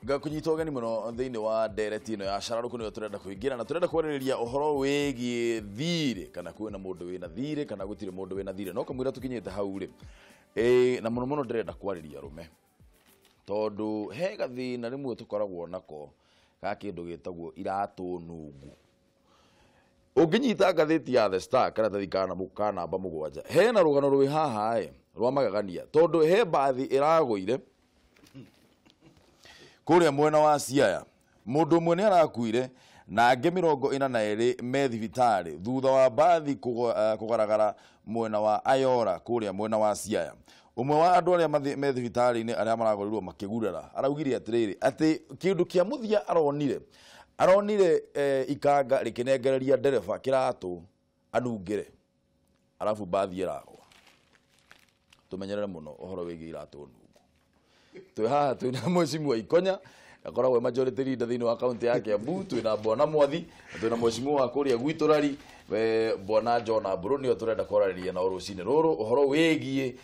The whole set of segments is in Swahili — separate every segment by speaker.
Speaker 1: Gakunyita ogeni muno thiini wa ndereti ino ya Cararuku niyo turenda kuingira na turenda kwaririria uhoro wegi thire kana kwina mundu wina thire kana gutire mundu wina thire no kamwira tukinyite hau ri na muno muno ndirenda kwariria rume tondu he gathina rimwe tukoragwo nako ga kindu gitagwo iratu nungu unginyita gatheti ya The Star kana tathikana mukana namba mugwanja he na rugano rwi haha rwa magagania tondu he bathi iragoire kuria mwena wa Siaya mundu mwe ni arakuire na ange 42 me thibitari thutha wa bathi kugaragara mwena wa Ayora kuria mwena wa Siaya. Umwe wa andu aria me thibitari ni aria maragorirwo makigurara araugire atiriri ati kindu kia muthia aronire ikanga rikinengereria ndereba kiratu anungire arafu bathi iragwa tumenyerere muno uhoro wigi iratu nungu twi haha twina mwecimu wa Ikonya akoragwo majority leader thiini wa county ya Kiambu twina Bwana Mwathi twina mwecimu wa kuria gwiturari Bwana John Buru niyo turenda korariria na rucini ruru uhoro wegie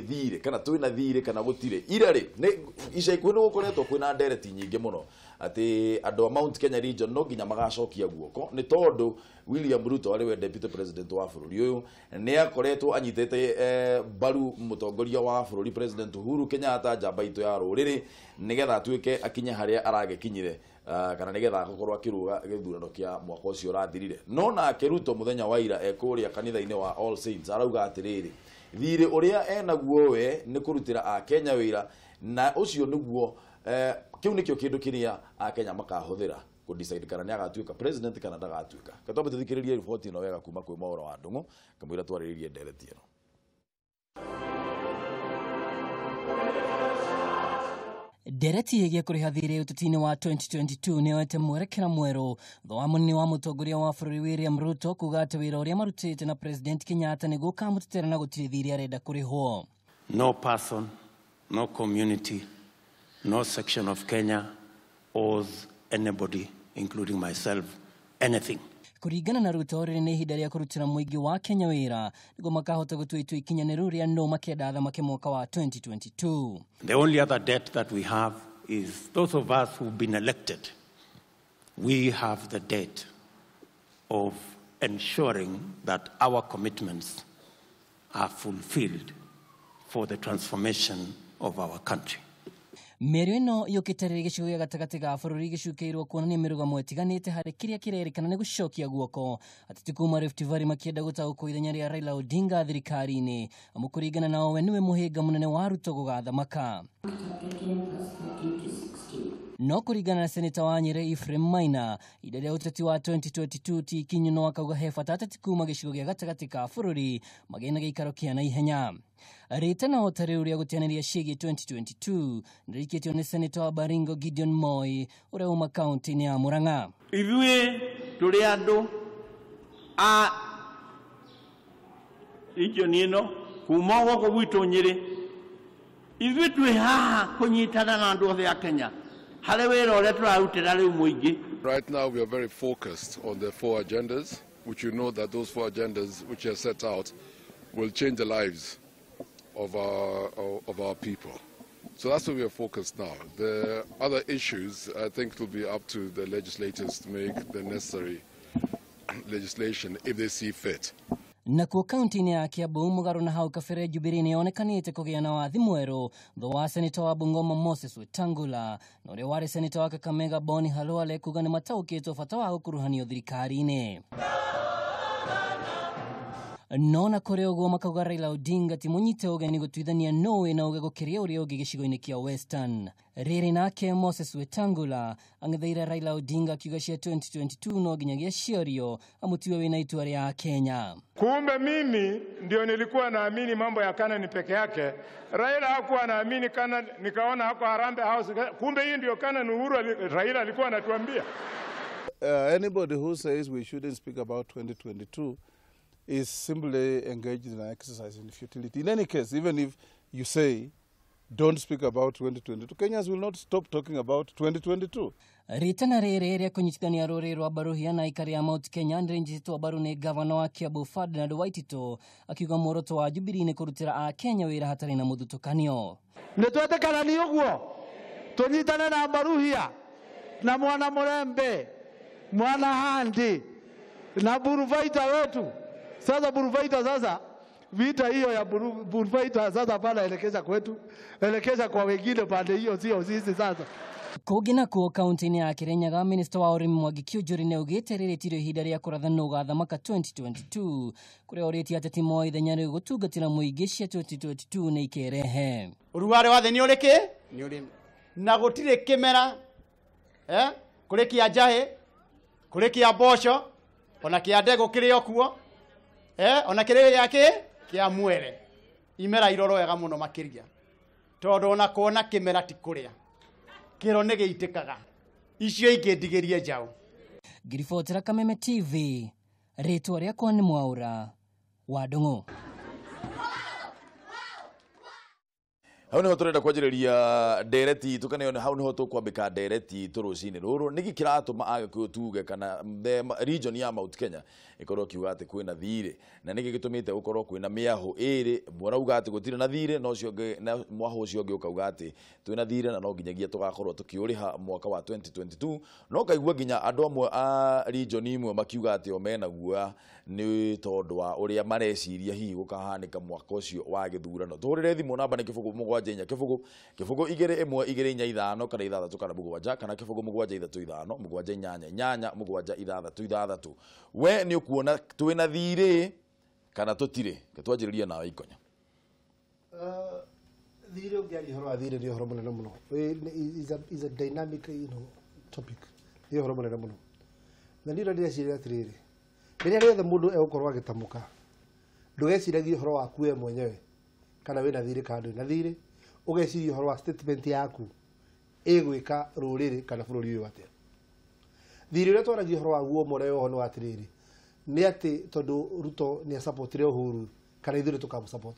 Speaker 1: thire kana twina thire kana gutire irari ni ica ikuno gukoretwo kwina ndereti nyingi muno ati andu a Mount Kenya region no nginya magacokia guoko ni tondu William Ruto ari we deputy president wa bururi uyu ni akoretwo anyitete baru mutongoria wa bururi president Uhuru Kenyatta jamba itu ya ruriri nigetha atuike akinya haria aragekinyire kana nigetha gukorwa kiruga githurano kia mwaka ucio rathirire no na Ruto muthenya wa ira ekuria kanitha-ini wa All Saints arauga atiriri thire uria enaguo we ni kurutira a Kenya wira na ucio niguo kiu nikio kindu kiria a Kenya makahuthira ku decide kana ni agatuika president kana ndagatuika katombe tuthikiririe report ino wega kuma kwi Mwaura wa Ndungu kamwira twariririe ndereti ino.
Speaker 2: Ndereti yegia kuriha thire ututini wa 2022 ni wete mwerekera mweru thoa munini wa mutongoria wa bururi William Ruto kuga ati wira uria marutite na President Kenyatta ni gukamutitera na gutire thire arenda kurihwo.
Speaker 3: No person, no community, no section of Kenya owes anybody, including myself, anything.
Speaker 2: Kurigana na Ruto riri ni ihinda ria kurutira muingi wa Kenya wira nigo makahota gutuitu ikinyaniru ria no makenda athamake mwaka wa 2022.
Speaker 3: The only other debt that we have is those of us who've been elected. We have the debt of ensuring that our commitments are fulfilled for the transformation of our country.
Speaker 2: Merio ino yukitarire gicigo gia gatagati ga bururi gicukeirwo kuonania mirugamo itiganite hari kiria kirerikana ni gucokia guoko ati tikuma Rift Valley makienda gutaguko ithenya ria Raila Odinga thirikari-ini amukurigana nao we niwe muhinga munene wa Ruto gugathamaka. No kurigana na seneta wa Nyeri Ephraim Maina idare uteti wa 2022 ti kinyu no akauga he fatata tikuma gicigo gia gatagati ka bururi magena giikaro kia na ihenya. Ritana otare uria gutianiria shigi 2022 ndirikitio ni seneta wa Baringo Gideon Moi uria uma county ni ya Murang'a.
Speaker 4: Ithuĩ tũrĩ andũ a region ĩno kuma gũkũ gwitũ Nyeri ithuĩ twĩ haha kũnyitana na andũ othe a Kenya harĩ wĩra ũrĩa tũrarutĩra rĩu mũingĩ.
Speaker 5: Right now we are very focused on the 4 agendas, which you know that those 4 agendas which are set out will change the lives of our people. So that's where we are focused now. The other issues, I think, it will be up to the legislators to make the necessary legislation if they see fit.
Speaker 2: Na ku county ni ya Kiambu mugaru na hau kabere Jubilee ni onekanite kugia na wathi mweru tho wa senator wa Bungoma Moses Wetangula na uria wari senator wa Kameme Boni Halwale kuga ni mataukitwo bata wa gukuruhanio thirikari-ini. Nona kore uguo makauga Raila Odinga ti munyite ugeni gutwithania nowe na uge gukiria uria ugi gicigo-ini kia Western. Riri nake Moses Wetangula angithaira Raila Odinga kiuga cia 2022 no ginyagia ciorio amutiwe wina itua ria Kenya.
Speaker 6: Kumbe mimi ndio nilikuwa naamini mambo ya Kanani peke yake. Raila hakuwa naamini Kanani, nikaona hako Harambee House. Kumbe hii ndio Kanani Uhuru Raila alikuwa anatuambia.
Speaker 7: Anybody who says we shouldn't speak about 2022 is simply engaged in an exercise in futility. In any case, even if you say don't speak about 2022, Kenyans will not stop talking about 2022.
Speaker 2: Ritana rere ria kunyitithania ruri rwa baruhia na ikari ya Mount Kenya ndirĩnyitĩtwo baru ni gavana wa Kiambu Ferdinand Waitito akiuga muoroto wa Jubilee ni kurutira a Kenya wira hatari na muthutukanio.
Speaker 8: Nitwetekana ni uguo tunyitane na Baruhia na Mwana Murembe, Mwana Handi na Buruvaita wetu. Sasa Buruvaita sasa vita hiyo ya Buruvaita sasa pala elekeza kwetu, elekeza kwa wengine pande hiyo, sio sisi sasa.
Speaker 2: Kugina kuo kaunti-ini ya Kirinyaga, Minister wa Urimi Mwangi Kiunjuri neugite riritirio ihinda ria kurathana ugathamaka 2022 kuria uriti ateti mo ithenya ri gutungatira muingi cia 2022 ni ikerehe
Speaker 9: uruware wathe ni uriki ni urimi na gutire kimera kuri kia njahi kuri kia mboco ona kia ndego kirio kuo ona kirio yake kia mwere imera iroro wega muno makiria tondu ona kuona kimera ti kuria kiro negeitikaga icio ingidigirie njau.
Speaker 2: Ngiribotera Kameme TV, ritwa riakwa ni Mwaura wa Ndung'u.
Speaker 1: Hau niho turenda kwanjiriria ndereti tukane hau niho tukwambika ndereti turucini ruru niki kiratuma agikuyu tuge kana region ya Mount Kenya ikorwo kiuga ati kwina thire na niki gitumite gukorwo kwina miaho iri murauga ati gutire na thire no cio na mwaho ucio ngi ukauga ati twina thire na no nginyagia tugakorwo tukiuriha mwaka wa 2022 no kaigua nginya andu amwe a region imwe makiuga ati o mena guoya ni tondu wa uria mareciria hihi gukahanika mwaka ucio wa githurano turire thimu namba ni kibugu mugwanja inya kibugu igere imwe igere inya ithano kana ithathatu kana mugwanja kana kibugu mugwanja ithatu ithano mugwanja inyanya inyanya mugwanja ithathatu ithathatu we ni ukuona twina thire kana tutire ketwanjiriria nawe ikonya
Speaker 10: thire ungiari horo a thire ni horo munene muno is a dynamic topic ni horo munene muno na ndiro ndiciria atiriri riria riothe mundu egukorwo agitamuka ndugeciragia horo waku we mwenyewe kana wina thire kana na thire ugeciria horo wa statement yaku igwika ruriri kana bururi uyu atia thire ria twaragia horo waguo moreo hono atiriri ni ati tondu Ruto ni support rio Uhuru kana ithure tukamu support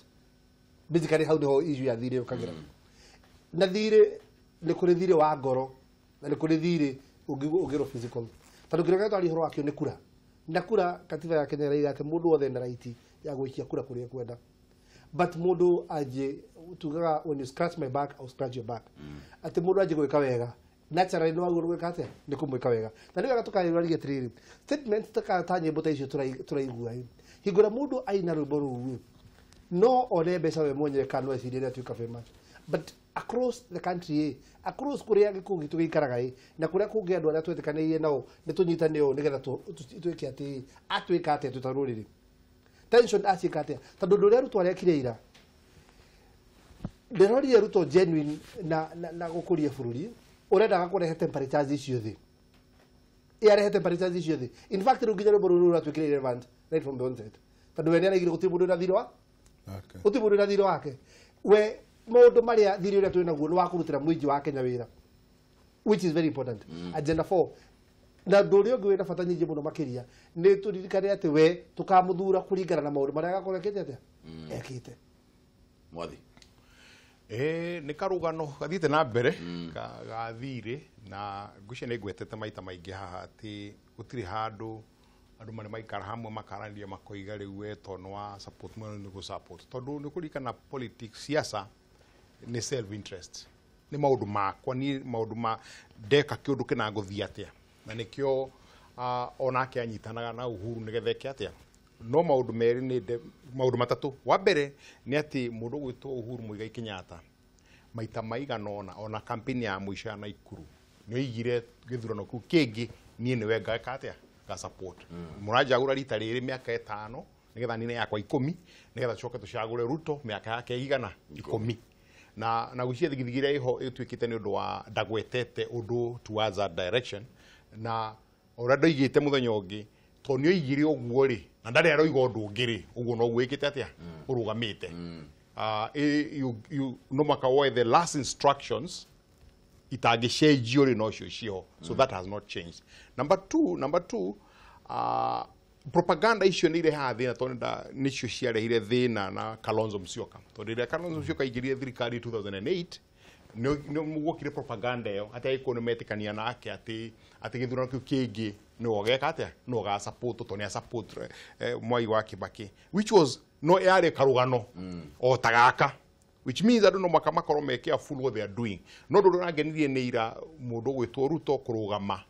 Speaker 10: basically how the issue ya thire ukagira na thire ni kuri thire wa ngoro na ni kuri thire ugiro physical tondu kiroga twari horo wakio ni kura na kura katiba ya Kenya raiga ati mundu wothe na right ya gwikia kura kuri ekwenda but mundu aje tugaga when you scratch my back I'll scratch your back ati mundu aje gwika wega naturally no aguru gwika ate ni kumwika wega na niga tukairwaria tiriri statement takatanye mbota icio turaigua higura mundu aina ruboru no one besa we mwenye kanwa eciria tuika famous but across the country across kuria gikungi tugikaraga na kuria kungi andu aria twetikanirie nao ni tunyitane o nigetha tuike ati atwika ate tutaruriri tension asikate tondu nduria Ruto arekire ira nderoria Ruto genuine na gukuria bururi urenda gakurehe temperatures icio thi iarehe temperatures icio thi in fact ruginya bururu ratwikire relevant right from the onset tondu we nĩaraigire gũtirĩ mũndũ na thirĩ wa gũtirĩ mũndũ na thirĩ wake we maũndũ marĩa thirĩ ũrĩa twĩ naguo nĩ wa kũrutĩra mũingĩ wa Kenya wĩra which is very important agenda 4 na ndũ ũrĩa ũngĩ wĩna bata nyingĩ mũno makĩria nĩ tũririkane atĩ we tũkamũthura kũringana na maũndũ marĩa agakorekete atĩa ekĩte
Speaker 1: Mwathi
Speaker 11: nĩ karũgano gathiĩte na mbere ga thirĩ na ngwĩciria nĩ ngwetete maita maingĩ haha atĩ gũtirĩ handũ andu mane maikara hamwe makarania makoiga riu weto no wa support mwana ni go support tondu ni kurikana politics siasa ni self interest ni maundu makwa ni maundu ma deka kiundu kina nguthia atia na nikio onake anyitanaga na Uhuru nigetheke atia no maundu meri ni maundu matatu wa mbere ni ati mundu gwitwo Uhuru Muigai Kenyatta maita maigana ona campaign ya muisha na Ikuru ni igire githurano ku kingi ni niwe ngaka atia ga support murajagura rita riri miaka 5 nigetha nine yakwa 10 nigetha coke tucagure Ruto miaka yake igana 10 na gucia thigithigire iho itwikite ni undu wa ndagwetete undu towards that direction na orado igite muthenya ungi to ni igire oguo ri na ndari aroiga undu ungiri uguo no gwikite atia urugamite no maka wo the last instructions itagishenjio ri no cio so that has not changed. Number two propaganda icio ni ile hathina tonda nicio ciarehire thina na Kalonzo Musyoka tondu ile Kalonzo Musyoka igirie thirikari 2008 no mugokire propaganda yo ati ikonometikania nake ati githurano kiu kingi no ogeka atia no ga support to ni support Mwai wa Kibaki which was no yare karugano o tagaka which means I don't know makamako make careful what they are doing no ndo rangenirie ni ira mundu gwitwo Ruto kurugama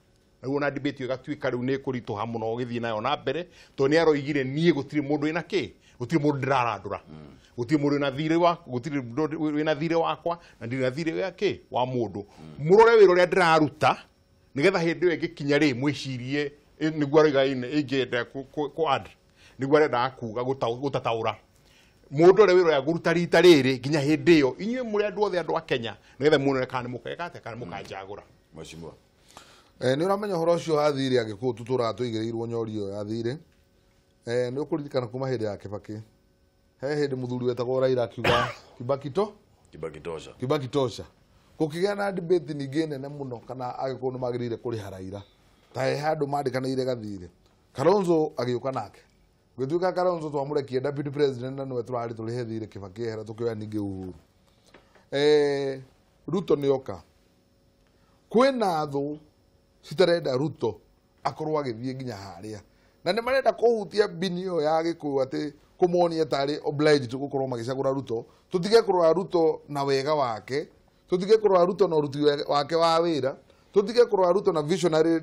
Speaker 11: na debate igatuika riu ni kuritoha muno githii nayo na mbere to ni aroigire nie gutiri mundu ina ki gutiri mundu ndirarandura gutiri mundu na thire wa gutiri mundu ina thire wakwa na ndiri na thire ya ki wa mundu murore wiro ria ndiraruta nigetha hindi yo igikinya ri mwicirie niguo riga ingenda ku add niguo renda kuuga gutataura mundu ria wiro ya guruta rita riri nginya hindi yo inywe muri andu othe andu a Kenya nigetha muone kana mukegate kana mukajagura
Speaker 1: mheshimiwa
Speaker 12: ni uramenya horo ucio athire agikuo tutura tuigireirwo nyori yo athire ni ukuririkana kuma hindi ya Kibaki he hindi muthuri wetagwo Raila akiuga Kibaki tosha kukigia na debate ningi nene muno kana agikuo ni magirire kuriha Raila ta he handu mandikanaire gathire Kalonzo agiuka nake gwituika Kalonzo twamurekie deputy president na nwe turari turihe thire Kibaki hera tukioya ningi Uhuru Ruto nioka kwina thu citarenda Ruto akorwo agithie nginya haria na ni marenda kuhutia binio ya gikuyu ati kumuonia tari obliged gukorwo magicagura Ruto tutige kurwa Ruto na wega wake tutige kurwa Ruto na uruti wake wa wira tutige kurwa Ruto na visionary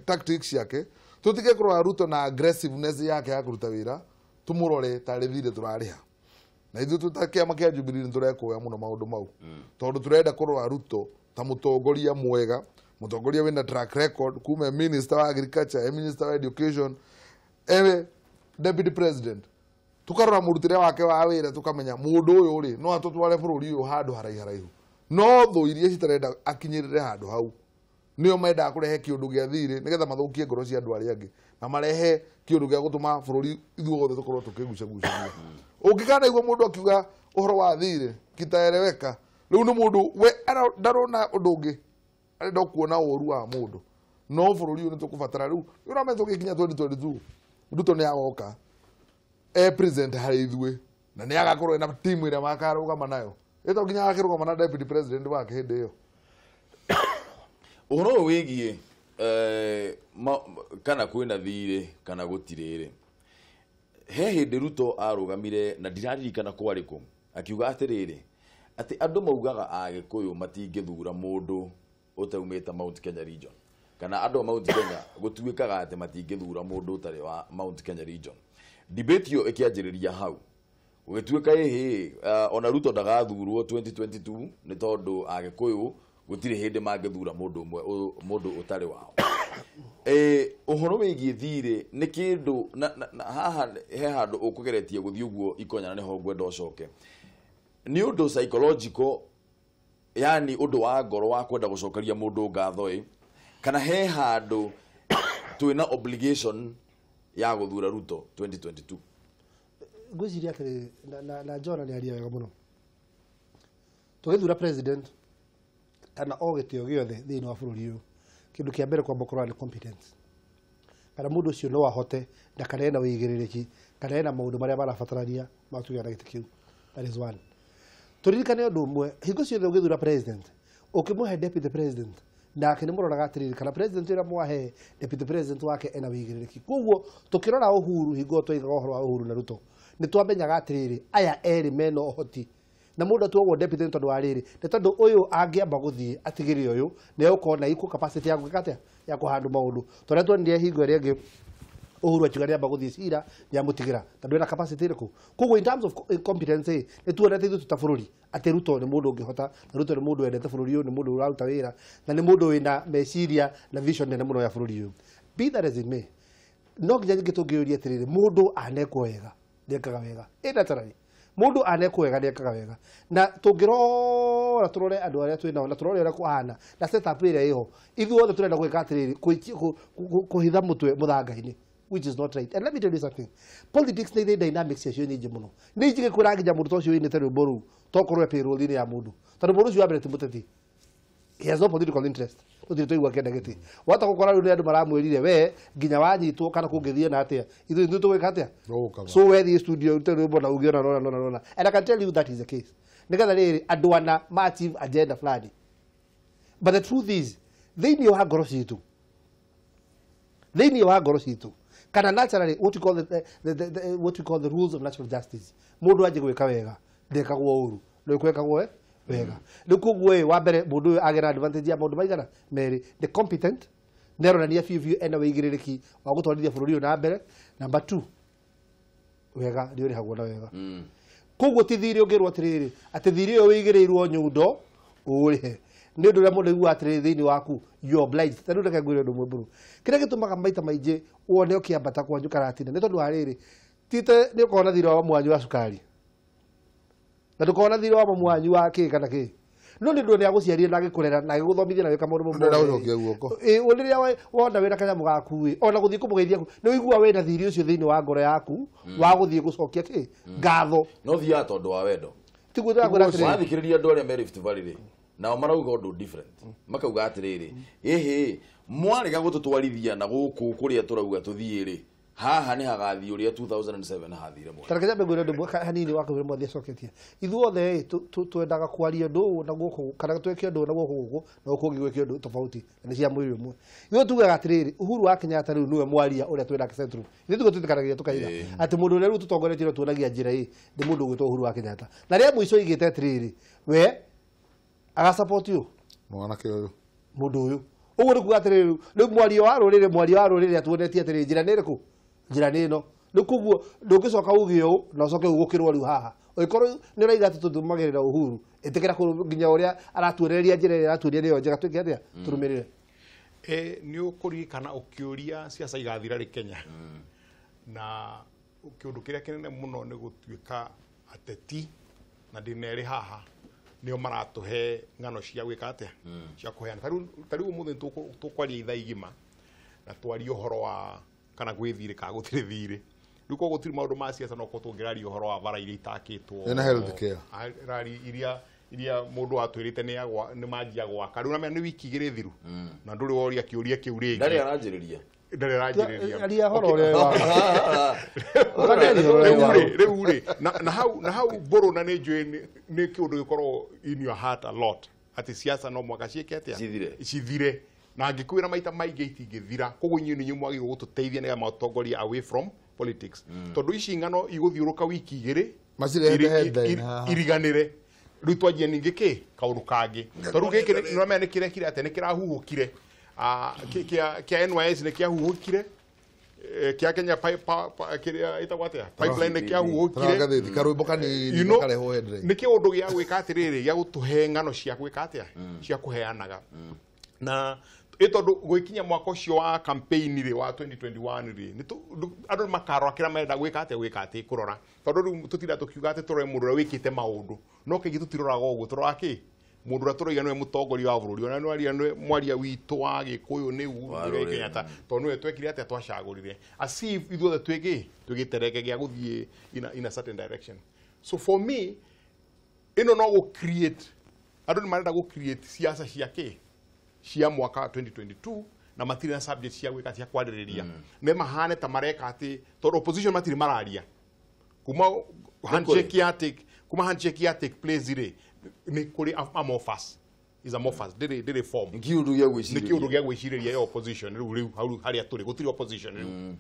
Speaker 12: tactics yake tutige kurwa Ruto na aggressiveness yake ya kuruta wira tumurore tari thire turariha na ithu tutakia makia Jubilee turekuya muno maundu mau tondu turenda kurwa Ruto ta mutongoria mwega mutongoria wina track record kuma minister wa agriculture minister wa education deputy president tukarora murutire wake wa wira tukamenya mundu uyu ri no atutware bururi uyu handu haraihu no thu iria citarenda akinyirire handu hau nio menda kurehe kiundu gia thire nigetha mathukie ngoro cia andu aria angi na marehe kiundu gia gutuma bururi ithuothe tukorwo tukigucagucania ungikana igwo mundu akiuga uhoro wa thire kitaeleweka riu ni mundu we ndarona undu ungi arenda kuona uru wa mundu no bururi uyu nitukubatara riu uramenye tugikinya 2022 Ruto ni agoka president hari ithwe na ni agakorwo na team ira makarugama nayo ito nginya akirugama na deputy president wake hindi iyo
Speaker 1: uhoro wigie kana kwina thire kana gutirire he hindi Ruto arugamire na ndiraririkana kwariku akiuga atiriri ati andu maugaga agikuyu matingithura mundu utaumita Mount Kenya region kana andu Mount Kenya gutuikaga ati matingithura mundu utari wa Mount Kenya region debate yo ikianjiriria hau ugituika ona Ruto ndagathurwo 2022 ni tondu agikuyu gutire hindi mangithura mundu utari wao uhoro wigie thire ni kindu haha he handu ukugeretie guthii uguo ikonya ni ho ngwenda ucoke ni undu psychological yani undu wa ngoro wa kwenda gucokeria mundu ngatho kana he handu twina obligation ya guthura Ruto 2022
Speaker 10: gwiciria atiri na John ni aria wega muno tugithura president kana ogitio giothe thiini wa bururi uyu kindu kia mbere kwa bokorwa ni competence kana mundu ucio no ahote na kana ena wigiririki kana ena maundu maria marabatarania matugia na gitikiu that is one turirikane undu umwe hingo ciothe ugithura president ukimuhe deputy president na kene muroraga atiriri kana president ira mwahe deputy president wake ena wigiririki koguo tukirora Uhuru hingo twigaga uhoro wa Uhuru na Ruto ni twamenyaga atiriri aya eri meno ohoti na mundu tuogwo deputy tondu wa riri ni tondu uyu angiamba guthii atigiri uyu ni ukona equal capacity ya gwikate ya kuhandu maundu tondu twendie hingo ria ngi Uhuru atigari amba guthii cira ya mutigira tondu ena capacity iriku koguo in terms of competence ni tuonete ithu tutabururi ati Ruto ni mundu ungihota na Ruto ni mundu endete bururi uyu ni mundu uraruta wira na ni mundu wina meciria na vision nene muno ya bururi uyu be that as it may no nginya ngitungioria atiriri mundu anekwo wega ndekaga wega ina tarari mundu anekwo wega ndekaga wega na tungirora turore andu aria twina na turore aria kuhana na setup ira iho ithuothe turenda gwika atiriri kuhitha mutwe muthanga-ini which is not right. And let me tell you something. Politics ni dynamics ya nyingi muno. Ni njige kuranginya mundu tocio ine tere boru tokorwe payroll ine ya mundu. Tondu mundu ucio abere timuteti. He has no political interest. Tutire toigwa kenda giti. Wata gukora ri andu maramwirire we nginya wanyitwo kana kungithie na atia. Ithu twika atia. So we the studio tere bona ugiona rona. And I can tell you that is the case. Nigatha riri andu ana massive agenda fulani. But the truth is they knew how gross itu. They knew how gross itu. Kana naturally what we call the rules of natural justice. Mundu aje gwika wega ndekagwo uru no kwekagwo wega riu koguo wa mbere mundu uyu agera advantage ya maundu maigana meri the competent neronania biu ena wigiriki wa gutwarithia bururi uyu na mbere number 2 wega ni uri hagwo na wega koguo ti thiri ungirwo atiriri ati thiri uyu wigirirwo nyundo urihe ni undu ria mundu igua atiriri thiini waku you obliged tanu reke ngwire undu mwemburu kiria gitumaga maita maingi wone ukiambata kwanju karatina ni tondu hariri tite ni ukona thiri wa mwanyu wa sukari na tukona thiri wa mwanyu wa ki kana ki no ni ndu ni aguciarire na gikurera na giguthomithia na wika maundu mo uriria wona wira kanyamu gaku ona guthii kumugeithia ni wigua wina thiri ucio thiini wa ngoro yaku wa guthii gucokia ki ngatho
Speaker 1: no thia tondu wa wendo
Speaker 10: tiguo ndagura
Speaker 1: wathikiriria andu aria me Rift Valley ri nao marauga undu different makauga atiriri ehe mwarega gututwarithia na guku kuria turauga tuthie ri haha ni hagathi uria 2007 hathire mwe
Speaker 10: tareke jambe ngwire ndu hanini wakawire mwathie coketie ithuothe twendaga kwaria ndu na guku kana tweke ndu na guku na guku ngigweke ndu tofauti ni cia mwiri umwe ithu tugaga atiriri Uhuru wa Kenyatta riu niwe mwaria uria twenda central ithu tugo tutikanagia tukaiga ati mundu uria riu tutongoretie tuonagia njira ni mundu gwitwo Uhuru wa Kenyatta na ria mwico igite atiriri we aga support you
Speaker 12: mwanake uyu
Speaker 10: mundu uyu uguo ni kuga atiriri riu mwaria wa ruriri atuonetie atiriri njira ni riku njira ni no ni kuguo ndungicoka ugie u na ucoke ugukirwo riu haha oikorwo ni raiga ati tutumagirira Uhuru itikira nginya uria aratuonereria njira iria aratuonia niyo njega twike atia turumirire
Speaker 11: ni ukurikana ukiuria siasa igathira ri Kenya na kiundu kiria kinene muno ni gutuika ateti na dineri haha nio maratuhe ngano cia gwika atia cia kuheana tariu muthe tukwaria ithaa igima na twaria uhoro wa kana gwithire ka gutire thire ruko gutire maundu ma siasa no ko tungirari uhoro wa bara iria itakitwo
Speaker 12: na health care
Speaker 11: rari iria mundu atwirite ni manjia gwaka riu na ni wiki igiri thiru na nduri woria kiuria kiu ringi
Speaker 1: ndari aranjiriria
Speaker 10: aria horo
Speaker 11: riu na hau boro na nejwe ni kiundu gikorwo in your heart a lot ati siasa no mwaka cieke atia cithire na ngikwira maita maige itingithira koguo inyu ninyu mwagi gututeithia nega matongoria away from politics tondu ici ngano iguthiuruka wiki igiri iriganire riu twanjie ningi ki kaundu kangi tondu giki no mena kirekire ate ni kirahuhukire kia NYS ni kiahuhukire kia Kenya kiria itagwatia pipeline ni kiahuhukire
Speaker 12: karwimbo kanini kareho hendre
Speaker 11: ni kiundu gia gwika atiriri gia gutuhe ngano cia gwika atia cia kuheanaga na itondu gwikinya mwaka ucio wa campaign ri wa 2021 ri ni andu makaro akira menda gwika ati kurora tondu riu tutira tukiuga ati turore mundu wikite maundu no kingi tutiroraga uguo turora ki mundu ra turoiga niwe mutongoria wa bururi ona nwaria mwaria witu wa gikuyu ni Uhuru Kenyatta tondu niwe twekire ati twacagurire asif ithuothe twigitereke gia guthie in a certain direction so for me ino no go create andu ni marenda go create siasa ciake cia mwaka 2022 na matiri na subject cia gwika cia kwaririria me mahane ta mareka ati to opposition matiri mararia kuma handshake ya take place ire ni kuri amorphous is amorphous did form
Speaker 1: nkiundu gya
Speaker 11: gwiciriria ya opposition riu haria turi gutiri opposition riu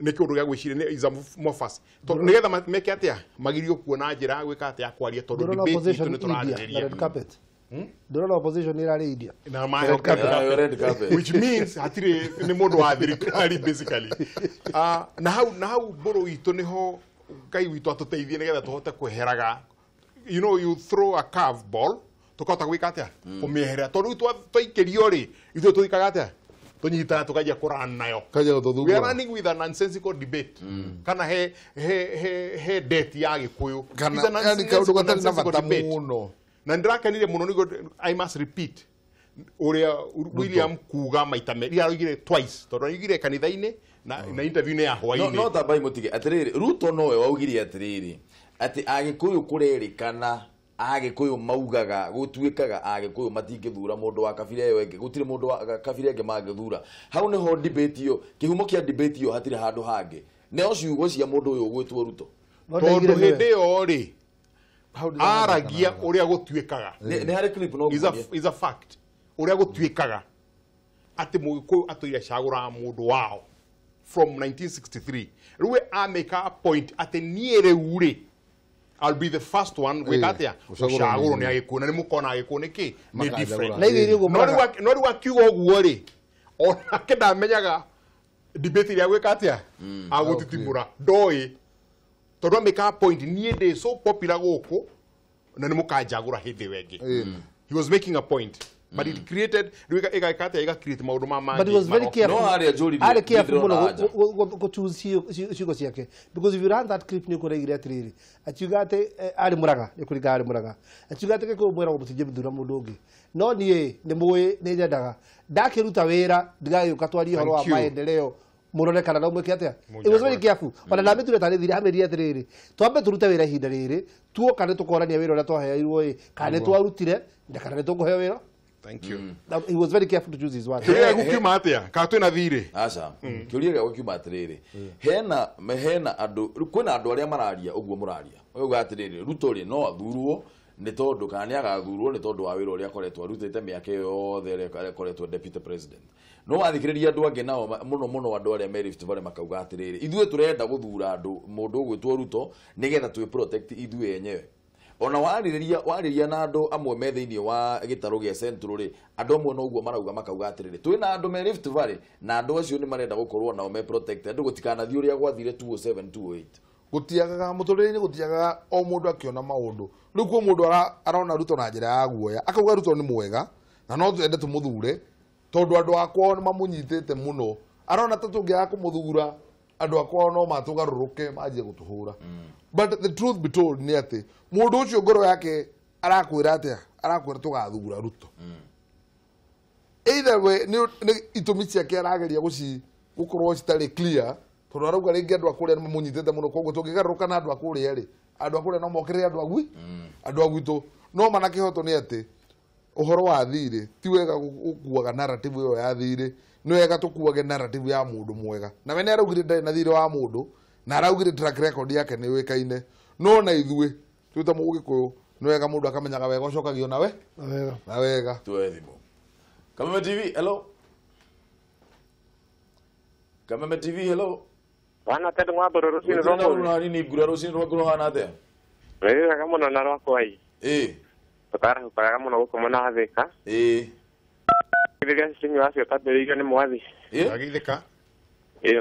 Speaker 11: ni kiundu gya gwiciria is amorphous to nigetha meke atia magirio kuona njira gwika atia kwaria tondu debate itu ni turaririria
Speaker 10: Ndona opposition irari India
Speaker 11: na red carpet which means hatire ni mundu wa thirikari basically na hau boro itu niho Ngai witu atuteithie nigetha tuhote kweheraga you know you throw a curve ball tukota gwika atia kumehera tondu twaikerio ri ithu tuikaga atia tunyita tukajia kurana nayo we are running with a nonsensical debate kana he debt ya gikuyu
Speaker 12: kana yani kaundu gatari na bata muno
Speaker 11: na ndirakenire muno nigo I must repeat uria William kuuga maita meri arugire twice tondu arugire kanitha-ini na interview ne ya hwaini
Speaker 1: no tabai mutige atiriri Ruto nowe waugire atiriri ati agikuyu kurerikana agikuyu maugaga gutuikaga agikuyu matingithura mundu wa kabira iyo ingi gutire mundu wa kabira ingi mangithura hau niho debate iyo kihumo kia debate iyo hatire handu hangi neo ciugo cia mundu uyu gwitwo Ruto
Speaker 11: tondu hindi iyo ri aragia uria gutuikaga
Speaker 1: ni hari clip no
Speaker 11: is a fact uria gutuikaga ati mugikuyu atoira cagura mundu wao from 1963 ruwe ameka a point ati niere ure I'll be the first one gwikatia ushaguru ni agikuo na ni mukona agikuo niki ni different no ri wakiuga oguo ri ona kendamenyaga debate ya gwikatia agutitimura ndoi tondu ameka point nie ndi so popular guku na ni mukajagura hindi wengi he was making a point but it created ega create maundu mama
Speaker 10: but he was very careful are careful go choose ciugo ciake because if you run that clip ni kuregira atiriri atiugate ari muraga ni kuriga ari muraga atiugate ko mwera gutije bithura mundu ungi no nie ni muwe ni nyendaga ndakiruta wira ndigayuka twari horo wa maendeleo murone kana no mweke atia it was very careful ona na miture tari thire ameria atiriri twambe turute wira hinda riri tuo kana tukorania wira ura twaheirwo kana twarutire ndakana tukuhe wira.
Speaker 11: Thank you.
Speaker 10: He was very careful to choose his words.
Speaker 11: Kiuria gukiuma atia ka twina thire
Speaker 1: aca kiuria gukiuma atiriri hena andu kwina andu aria mararia uguo muraria uga atiriri Ruto ri no athurwo ni tondu kana ni agathurwo ni tondu wa wira uria akoretwo arutite miaka yothe ria akoretwo deputy president no wathikiriria andu angi nao muno andu aria me Rift Valley makauga atiriri ithue turenda guthura andu mundu ugwitwo Ruto nigetha twi protect ithue enyewe ona wariria na andu amwe me thiini wa gitaro gia central ri andu amwe no uguo marauga makauga atiriri twina andu me Rift Valley na andu acio ni marenda gukorwo nao me protect andu gutikana thi uria gwathire 207 208
Speaker 12: gutiagaga muturire gutiagaga o mundu akiona maundu riu kwa mundu arona Ruto na njira ya guoya akauga Ruto ni mwega na no twende tumuthure tondu andu akwa ni mamunyitite muno arona tatungia kumuthura andu akwa no matugaruruke maje gutuhura but the truth be told ni ati mundu ucio ngoro yake arakwira atia arakwira tugathura Ruto either way ni itumi ciake arageria gukorwo citari clear tondu arauga ringi andu akuria ni mamunyitite muno koguo tungigaruruka na andu akuria ri andu akuria no mokire andu agwitu no mana kihoto ni ati uhoro wa thire ti wega gukuaga narrative yo ya thire no wega tukuage narrative ya mundu mwega na we ni araugire ndari na thire wa mundu na araugire track record yake ni wekaine no na ithue tuta mugikuyu ni wega mundu akamenyaga wega ucokagio nawe na wega
Speaker 1: twethimo Kameme TV hello Kameme TV hello
Speaker 13: wana tedu ngwaboro rusini romo
Speaker 1: na nini gura rusini romo hana ate
Speaker 13: kama na naro kwai Pakara huparaga muno gukomana hathika Kidiga sinyo asio tabiriga ni mwathi
Speaker 11: agithika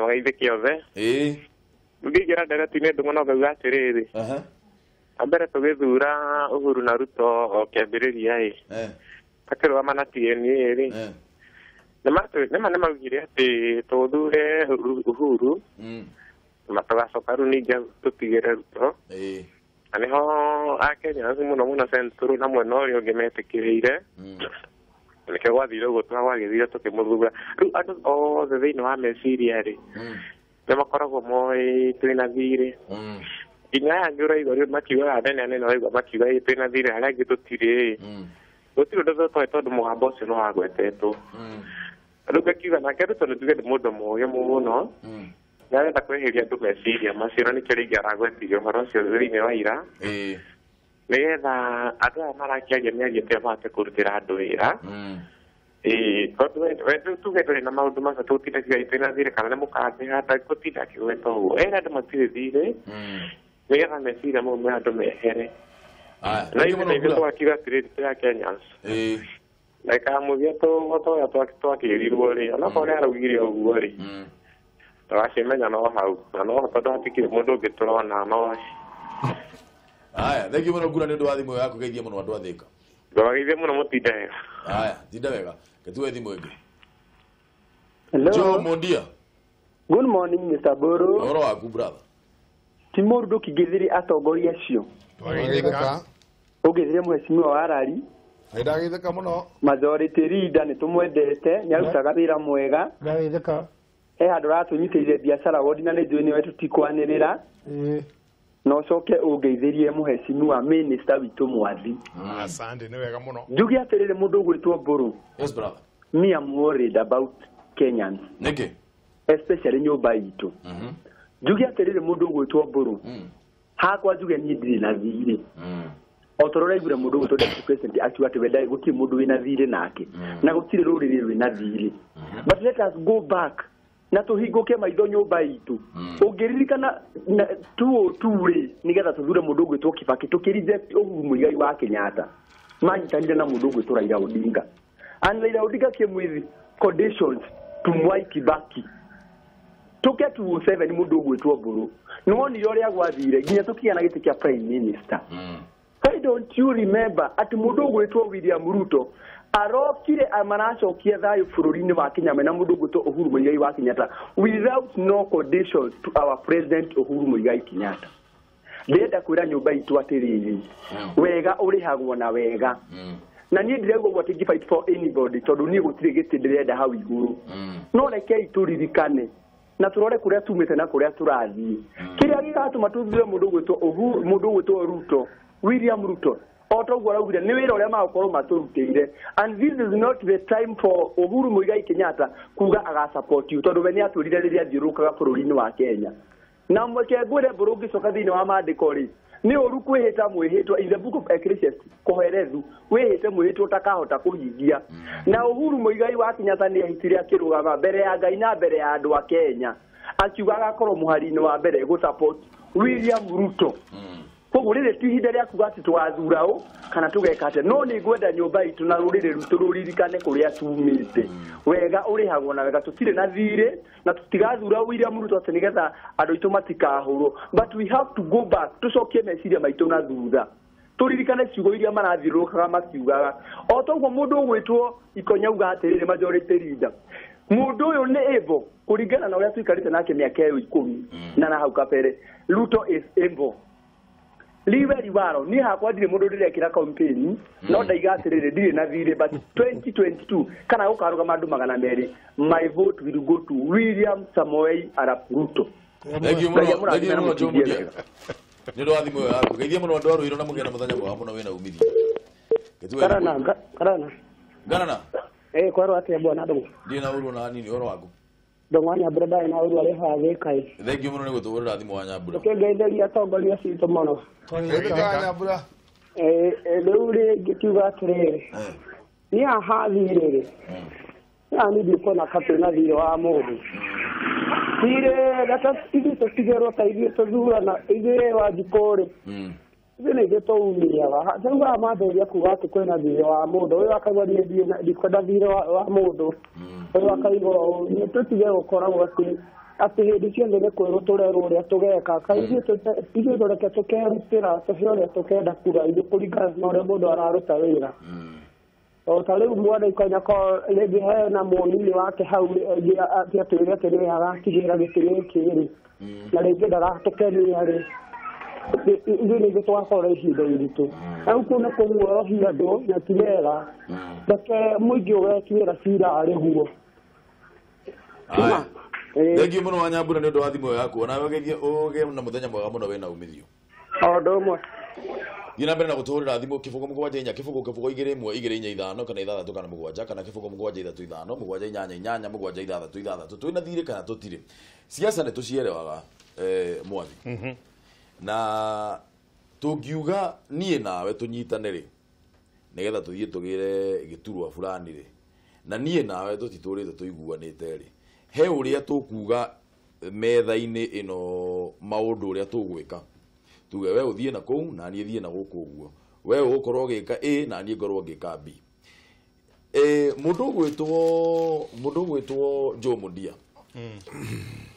Speaker 13: magaithiki othe Ngigira nderetine ndungona gauga atiriri ambere tugithura Uhuru na Ruto okiambiriria akirwa mana TNA ri nema maugire ati tuthure Uhuru matugacoka ru ninja tutigire Ruto aniho akenya muno centro na mwena uria ungi metikiriire nikio gwathire gutwa gwagithire tukimuthura riu andu othe thiini wa meciria ri nemakoragwo moĩ twina thirĩ nginya aya angĩ ũraigua rĩu makiugaga anene ũraigua makiuga twina thirĩ arĩa angĩ tũtirĩ gũtirĩ ũndũ tũtoĩ tondũ mũgambo ũcio nĩ wagwetetwo rĩu ngakiuga nake Ruto nĩ tuge nĩ mũndũ mũũgĩ mũno nĩ arenda kweheria andũ meciria macio na nĩkĩo rĩngĩ aragwetirie ũhoro ũcio thĩinĩ wa ira nĩgetha andũ aya marakĩaria mĩario ĩyo mahote kũrutĩra andũ wĩra tondu tuge tũrĩ na maũndũ macio tũtindagia twĩna thirĩ kana nĩ mũkandĩhanda gũtinda akĩgweta ũguo andũ matirĩ thirĩ nĩgetha meciria mau me andũ mehere na ithuĩ twakiuga atĩrĩrĩ tũya Kenyans na ĩkamũthia tũrĩa twakĩrirwo rĩ onakorwo nĩ araugire ũguo rĩ tũgacimenya no hau na no tondũ hatikĩrĩ mũndũ ũngĩ tũrona no
Speaker 1: aya thengiũ mũno ngura nĩ ũndũ wa thimũ yaku geithia mũno andũ a Thika
Speaker 13: ngwageithia mũno mũtinde wega
Speaker 1: aya tinda wega ketue thimũ ĩngĩ Joe Mondia
Speaker 14: Good morning Mr. Boro
Speaker 1: ũhoro waku brother
Speaker 14: ti mũndũ kĩgĩthĩrĩ atongoria acio
Speaker 12: twagithika
Speaker 14: ũgĩthĩre mheshimiwa wa Arari
Speaker 12: ndagithika muno
Speaker 14: majority leader nĩ tũmwendete nĩ arutaga wĩra mwega
Speaker 10: ndagithika
Speaker 14: handũ ratũnyitĩire biacara wodi na nĩ njũĩ nĩwe tũtikwanĩrĩra no coke ũngeithĩrie mheshimiwa minister witũ Mwathi
Speaker 11: asante nĩ wega muno
Speaker 14: njuge atĩrĩrĩ mũndũ ũgwĩtwo Boro
Speaker 1: yes brother
Speaker 14: me am worried about Kenyans
Speaker 1: nĩkĩ
Speaker 14: especially nyũmba itũ njuge atĩrĩrĩ mũndũ ũgwĩtwo Boro hakwa njuge niĩ ndirĩ na thirĩ o toro raigure mũndũ ũgwĩtwo deputy president akiuga atĩ we ndarĩ gũtirĩ mũndũ wĩna thirĩ nake na gũtirĩ rũrĩrĩ rwĩna thirĩ but let us go back na tuhinguke maitho nyumba itu ungiririkana tu ri nigetha tuthure mundu gwitwo Kibaki tukireject Uhuru Muigai wa Kenyatta manyitanire na mundu gwitwo Raila Odinga and Raila Odinga came with conditions to Mwai Kibaki tuke 207 mundu gwitwo Mburu no ni yore agwathire nginya tukiana giti kia prime minister why don't you remember at mundu gwitwo William Ruto arokire amanacokia thayo bururi-ini wa Kenya mena mundu gwitwo Uhuru Muigai wa Kenyatta without no conditions to our president Uhuru Muigai Kenyatta ndenda kwira nyumba itu atiriri wega urihagwo na wega na nie ndirego gwa tigi fight for anybody tondu nie gutire giti ndirenda hau iguru no reke ituririkane na turore kuria tumite na kuria turathi kiria gigatuma tuthire mundu gwitwo Uhuru mundu gwitwo Ruto William Ruto otogwo raugire ni wira uria magukorwo maturutire and this is not the time for Uhuru Muigai Kenyatta kuga aga support you tondu we ni aturire riria thirukaga bururi-ini wa Kenya na mweke ngwire burugi coka thini wa mandiko ri ni uru kwihita mwihitwa in the book of Ecclesiastes koherethu wihite mwihitwa utakahota kuhingia na Uhuru Muigai wa Kenyatta ni ahitire akirugama mbere ya Ngai na mbere ya andu a Kenya akiuga agakorwo muhari-ini wa mbere gu support William Ruto koguo rire ti ihinda ria kuga ati twathurao kana tugekate no ni gwenda nyumba itu na rurire ruto ruririkane kuria tumite wega urihagwo na wega tutire na thire na tutigathura William Ruto ati nigetha andu itu matikahurwo but we have to go back tucokie meciria maitu na thutha turirikane ciugo iria marathirukaga makiugaga o toguo mundu gwitwo Ikonyauga atirire majority leader mundu uyu ni able kuringana na uria tuikarite nake miaka 10 na hau kapere Ruto is able liwe riwaro ni hakwa ndire mundu ndirekira campaign no ndaigatirire ndire na thire but 2022 kana ukaruga mandu 200 my vote will go to William Samoei Arap Ruto.
Speaker 1: Thank you muno Jomudia ni ndo athimo yaku geithia muno ndo ruiro na mugena muthanya mwa muno wena umithio Garana
Speaker 15: kwaro ate bwana ndongo
Speaker 1: ndina uru na nini oro waku
Speaker 15: ndongwanya brother na uru ale ha kai
Speaker 1: thank you muno ni gutuurira athimo wa Nyambura
Speaker 15: ngeitharia tongoria citũ mũno
Speaker 12: Nyambura
Speaker 15: rĩu ngĩkiuga atĩrĩrĩ nĩ ahathirĩrĩ ni ndikuona kapena thirĩ wa mũndũ thirĩ reke ithuĩ tũtigerwo ta ithuĩ tũthurana ithuĩ Wanjikũ-rĩ ithuĩ nĩ ithuĩ tũumĩaga taugaga mambĩrĩria kuga atĩ kwĩna thirĩ wa mũndũ ũyũ akaigua ndikwenda thirĩ wa mũndũ ũyũ akaigua nĩ tũtige gũkoragwo atĩ hĩndĩ ciothe nĩ kwĩrwo tũrerwo ũrĩa tũgeka ithuĩ tũreke tũkerutĩra tũhe ũrĩa tũkenda kuga ithuĩ kũringana na ũrĩa mũndũ araruta wĩra o ta rĩu mwana Ikonyako rĩngĩ hena mũnini wake hau atwĩre atĩ nĩwe agatigĩra gĩtĩ gĩkĩ-rĩ na rĩngĩ ndagatũkenia-rĩ ithuĩ nĩ ithuĩ tũgakorwo ihinda iritũ rĩu kũu nĩ kũmuorohia andũ na ti wega reke mũingĩ ũgetuĩra cira arĩ guo.
Speaker 1: Thank you muno wa Nyambura ni ndo athimo yaku na wegeithie uge na muthenya mwega muno wena umithio
Speaker 15: ndo ũmwe
Speaker 1: Gina mbere na guturira thimo kibugo mugwanja inya kibugo 2-1-2-5 kana 6 kana 7 kana kibugo 7-3-5 7-8-8 7-6 twina thire kana tutire siasa ne tucierewaga mwathi na tungiuga nie nawe tunyitane ri nigetha tuthie tugire giturwa fulani ri na nie nawe tutiturite tuiguanite ri he uria tukuga metha-ini ino maundu uria tugwika tuge we uthie na kou na nie thie na guku guo we ukorwo gika A na nie ngorwo gika B mundu gwitwo Jomudia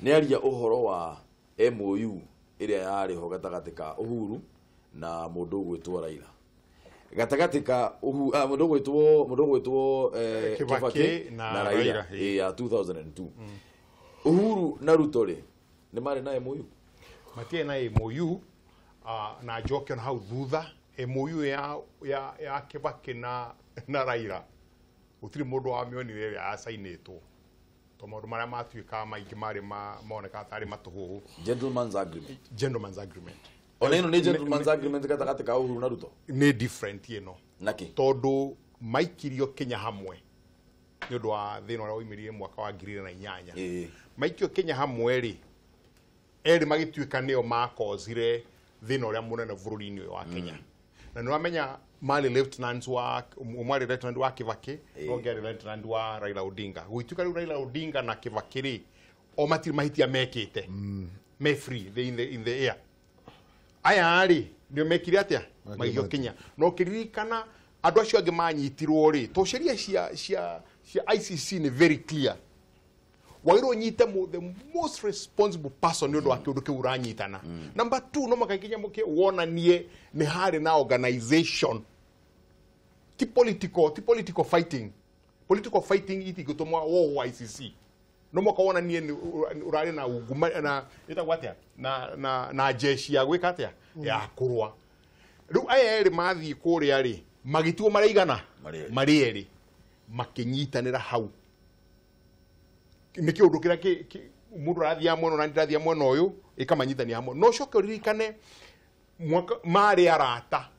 Speaker 1: ni aria uhoro wa MOU iria yari ho gatagati ka Uhuru na mundu gwitwo Raila gatagati ka mundu gwitwo Kibaki na Raila ya 2002 Uhuru na Ruto ri ni mari na MOU
Speaker 11: matie na MOU na njoke na hau thutha MOU ya Kibaki na Raila utiri mundu wa mionire ya sainetwo to maundu maria matuika maingi mari moneka tari matuhu
Speaker 1: gentleman's agreement ona ino ni gentleman's agreement gatagati ka Uhuru na Ruto
Speaker 11: ni different ino
Speaker 1: naki
Speaker 11: tondu maikirio Kenya hamwe ni undu wa thina uria uimirie mwaka wa 2008 maikio Kenya hamwe ri eri magituika nio makozire thina uria munene bururi-ini wa Kenya na niwamenya mali lieutenant wa Kibaki no ngari lieutenant wa Raila Odinga gwituika riu Raila Odinga na Kibaki ri o matiri mahitia mekite me free in the air aya ri ndio mekire atia maigio Kenya no kiririkana andu acio angi manyitirwo ri to sheria cia ICC ni very clear wairo nyite the most responsible person ndio akiundu ke uranyitana number 2 no makakinya muke wonanie ni hari na organization ti political fighting iti gutumwa wo ICC no makaona nie urari na uguma na ita gwatia na jeshi ya gwika atia ya kurwa riu aya eri mathi kuria ri magituo maraigana marieri makinyitanira hau niki undu kira mundu rathia mwono na ndirathia mwono uyu ikamanyitania hamwe no coke uririkane mwaka mari arata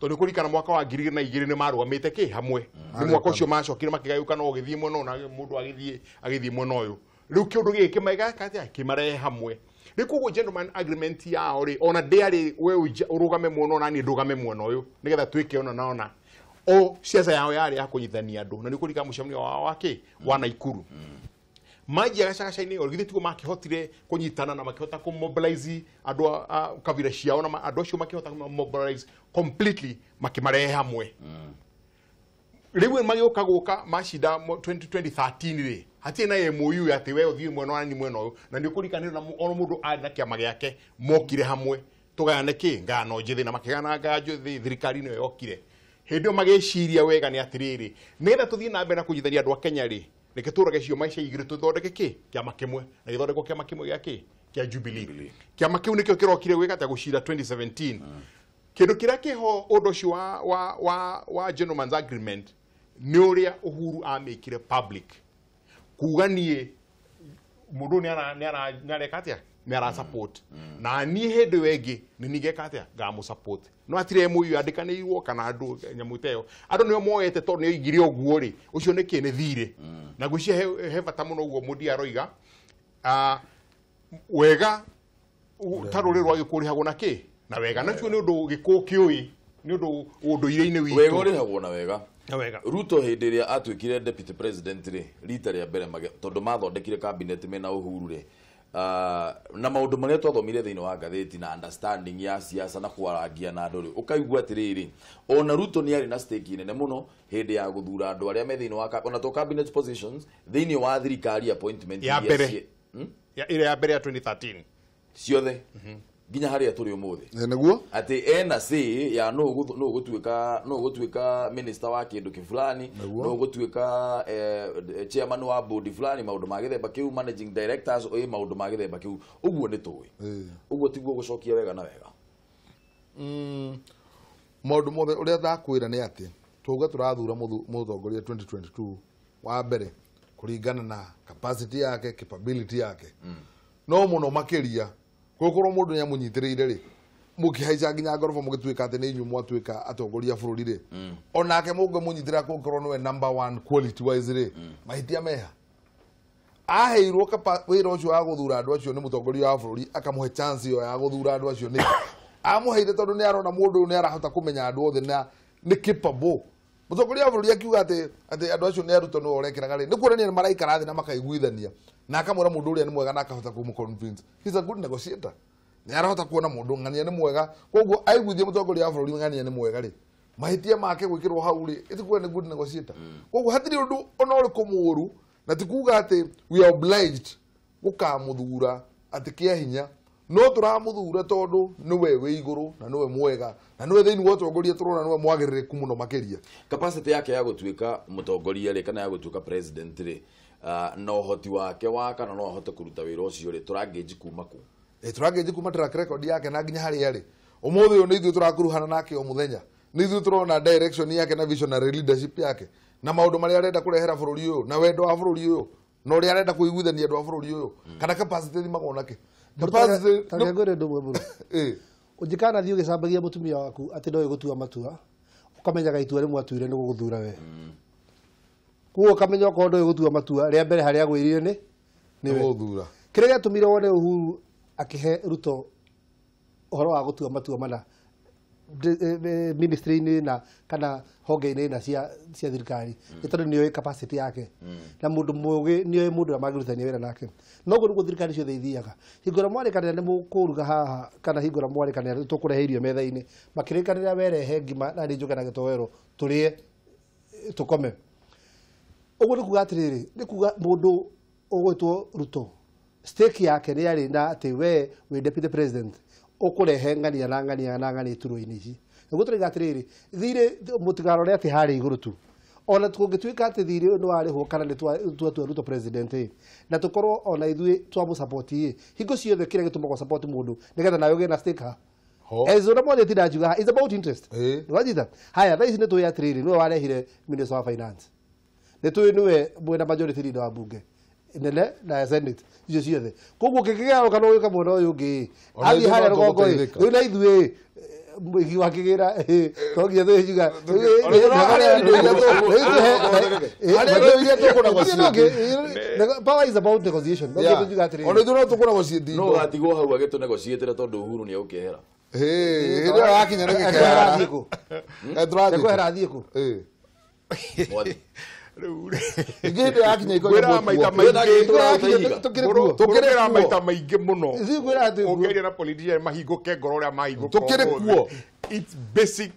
Speaker 11: tondu kurikana mwaka wa 2002 ni marugamite ki hamwe ni mwaka ucio macokire makigayukana ugithie mwono na mundu agithie mwono uyu riu kiundu giki maiga katia kimare hamwe rikugo gentleman agreement yao ri ona diari we urugame mwono na ni ndugame mwono uyu nigetha twike ona naona o siasa yao yari ya kunyithania andu na ni kurika mucemania wao wake wana ikuru maji agacagacaini origithe tugo makihotire kunyitana na makihota ku mobilize andu kavira ciao na andu acio makihota ku mobilize completely makimarehe hamwe riwe magioka guka mashida 2013 ri hatie na MOU ati we uthie mweno ani mweno na ndi kurikanira na ono mundu ari na kiama giake mokire hamwe tugayane ki ngano njithi na makigana ngajo thirikari no yokire hindio mageciria wega ni atiriri nenda tuthie na mbere na kunyithania andu a Kenya ri nike turage cio maica igire tuthondeke ki kiama kimwe na githondeko kiama kimwe giake kia Jubilee kiama kiu nikio kirokire gwika ta gucira 2017 kindu kiria kiho undu cio wa gentleman's agreement ni uria Uhuru amekire public kuganie mundu ni ara katia ni ara support na ni hede wegi ni nige katia ga mu support no atire MOU andikaniirwo kana andu nyamuteo andu ni moete to ni igire oguo ri ucio ni kine thire na gucia he bata muno uguo mudi aroiga wega taruri rwa gikurihago na ki na wega nacio ni undu gikukiui ni undu ire-ini witu
Speaker 1: wega urihagwo na wega Ruto hindi ria atwikire deputy president ri rita ria mbere tondu mathondekire cabinet mena Uhuru ri na maundu maria twathomire thiini wa gatheti na understanding ya siasa na kwarangia na andu ri ukaigua atiriri ona Ruto ni ari na stake nene muno hindi ya guthura andu aria me thiini wa ona to cabinet positions thiini wa thirikari appointment
Speaker 11: ya mbere ile ya mbere ya 2013
Speaker 1: ciothe ginya haria turi umuthi
Speaker 12: neguo
Speaker 1: ati ena si ya no gutwika minister wa kindu kifulani no gutwika chairman wa board fulani maundu ma githemba kiu managing directors o maundu ma githemba kiu uguo ni tuwi uguo tiguo gucokia wega na wega
Speaker 12: maundu mothe uria thakwira ni ati tuga turathura mutongoria 2022 wa mbere kuringana na capacity yake capability yake no muno makiria gukoro mundu nya munyitiriire ri mukihaica nginya ngorofa mugitwika ati ni nyumu atwika atongoria bururi ri onake mungu munyitira gukoro no number 1 quality wise ri mahitia meha aheirwo wira ucio wa guthura andu acio ni mutongoria wa bururi akamuhe chance yo ya guthura andu acio ni amuheire tondu ni arona mundu ni arahota kumenya andu othe na ni capable mutongoria wa bururi akiuga ati andu acio ni aruto no orekeraga ri ni kuonania ni maraikara thi na makaiguithania na akamwira mundu uria ni mwega na akahota kumuconvince he's a good negotiator ni arahota kuona mundu ngania ni mwega koguo aiguithie mutongoria wa bururi ngania ni mwega ri mahitia make gwikirwo hau ri itikuwa ni good negotiator koguo hatiri undu ona uri kumuru na tikuga ati we are obliged gukamuthura ati kia hinya no turamuthura tondu niwe wi iguru na niwe mwega na niwe thiini wa utongoria turona niwe mwagiririku muno makiria
Speaker 1: capacity yake ya gutwika mutongoria ri kana ya gutwika president ri no hoti wake wa kana no ahote kuruta wira ucio ri turangeji kuma ku
Speaker 12: turangeji kuma track record yake na nginya hari yari umuthi uyu ni ithu turakuruhana nake o muthenya ni ithu turona direction yake na visionary leadership yake na maundu maria arenda kurehera bururi uyu na wendo wa bururi uyu no ria arenda kuiguithania andu a bururi uyu kana capacity thimagwo ke capacity
Speaker 10: tangegore ndo mwe ujikana thio gicambagia mutumia waku ati ndoe gutua matua ukamenyaga itua rimwe atuire ni guguthura we kuo kamenya ko ndoe gutua matua ria mbere haria gwirire ni
Speaker 12: guthura
Speaker 10: kiria tumire wone Uhuru akihe Ruto uhoro wa gutua matua mana ministry-inĩ na kana honge-inĩ na cia thirikari nĩ tondũ nĩoĩ capacity yake na mũndũ mũũgĩ nĩoĩ mũndũ magĩrutania wĩra nake no gũrũgũ thirikari ciothe ithiaga hingo mwarĩkanĩra nĩ mũkũruga haha kana hingo mwarĩkanĩra tũkũrehe irio metha-inĩ makĩrĩkanĩra werehe ngima na nĩ njoke na gĩtowero tũrĩe tũkome ũguo nĩ kuga atĩrĩrĩ nĩ kuga mũndũ ũgwĩtwo Ruto stake yake nĩ yarĩ na atĩ we wĩ deputy president ũkũrehe ng'ania na ng'ania na ng'ania turũ-inĩ ici nĩguo tũrĩga atĩrĩrĩ thirĩ mũtigarore atĩ harĩ igũrũ tu ona tũngĩtuĩka atĩ thirĩ nĩ warĩhwo kana nĩ twatua Ruto president na tũkorwo ona ithuĩ twamũsupport hingo ciothe kĩrĩa gĩtũmaga support mũndũ nĩgetha nawe ũgĩe na stake ha ezona moja tinda njuga is about interest wajita haya rais nĩ tũĩ atĩrĩrĩ nĩwe warehire minister wa finance nĩ tũĩ nĩwe mwena majority leader wa bunge nene na senate icio ciothe koguo kĩkĩgĩa kana ũyũ kamwe na ũyũ ũngĩ athiĩ harĩa rũgongo rĩu na ithuĩ mwĩgi wakĩgĩra kogia thũ njuga power is about negotiation no njuga atĩrĩrĩ
Speaker 12: ona ithuĩ no tũkoragwo ciĩ
Speaker 1: no gatigwo hau agĩtũnegotiatĩra tondũ Uhuru nĩ egũkĩehera
Speaker 12: hĩndĩ ĩyo yakinya nĩ gĩkehera
Speaker 10: ekũhera athiĩ kũ
Speaker 12: Igende yakinya
Speaker 11: ikwĩra maita maingĩ tũkĩrĩra maita maingĩ mũno ũkĩria na politician mahingũke ngoro ũrĩa mahingũka
Speaker 12: tũkĩrĩ kuo
Speaker 11: it's basic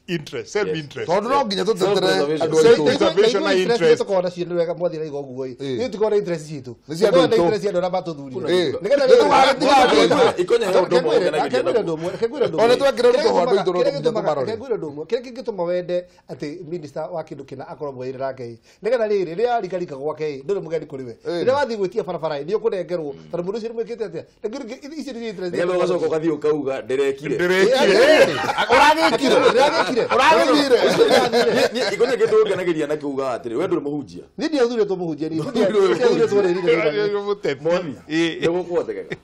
Speaker 11: interest self interest
Speaker 12: tondũ no nginya tũtetere
Speaker 11: andũ aitũ preservation na interest
Speaker 10: tũkorana ciĩ nĩ wega mwathira igo guo nĩ tũkorana interest citũ
Speaker 12: nĩ cia andũ
Speaker 10: interest andũ arĩa matũthurire
Speaker 12: nĩgetha
Speaker 1: ikonya he ũndũ ũmwe
Speaker 12: ona twakĩra Ruto handũ itũ no tũmarore
Speaker 10: kĩrĩa ũndũ ũmwe kĩrĩa kĩngĩtũma wende atĩ minister wa kĩndũ kĩna akorwo mwĩrĩra Ngai nĩgetha rĩrĩ rĩrĩa rikarika gwake ndũrĩ mũgeni kũrĩ we rĩrĩa wathiĩ gwĩtia barabara nĩ ũkũnengerwo tondũ mũndũ ũcio nĩ mwĩkĩte atĩa ici nĩ interest
Speaker 1: nĩgetha ũgacoka ũgathiĩ ũkauga ndĩrekire
Speaker 10: ũragĩkire
Speaker 1: ikonya kĩndũ ũngenagĩria na kiuga atĩrĩ we ndũrĩ mũhunjia
Speaker 10: nĩ ndiĩ thurĩtwo mũhunjia nĩ ndiĩ thurĩtwo
Speaker 1: nĩ gũkũhotekeka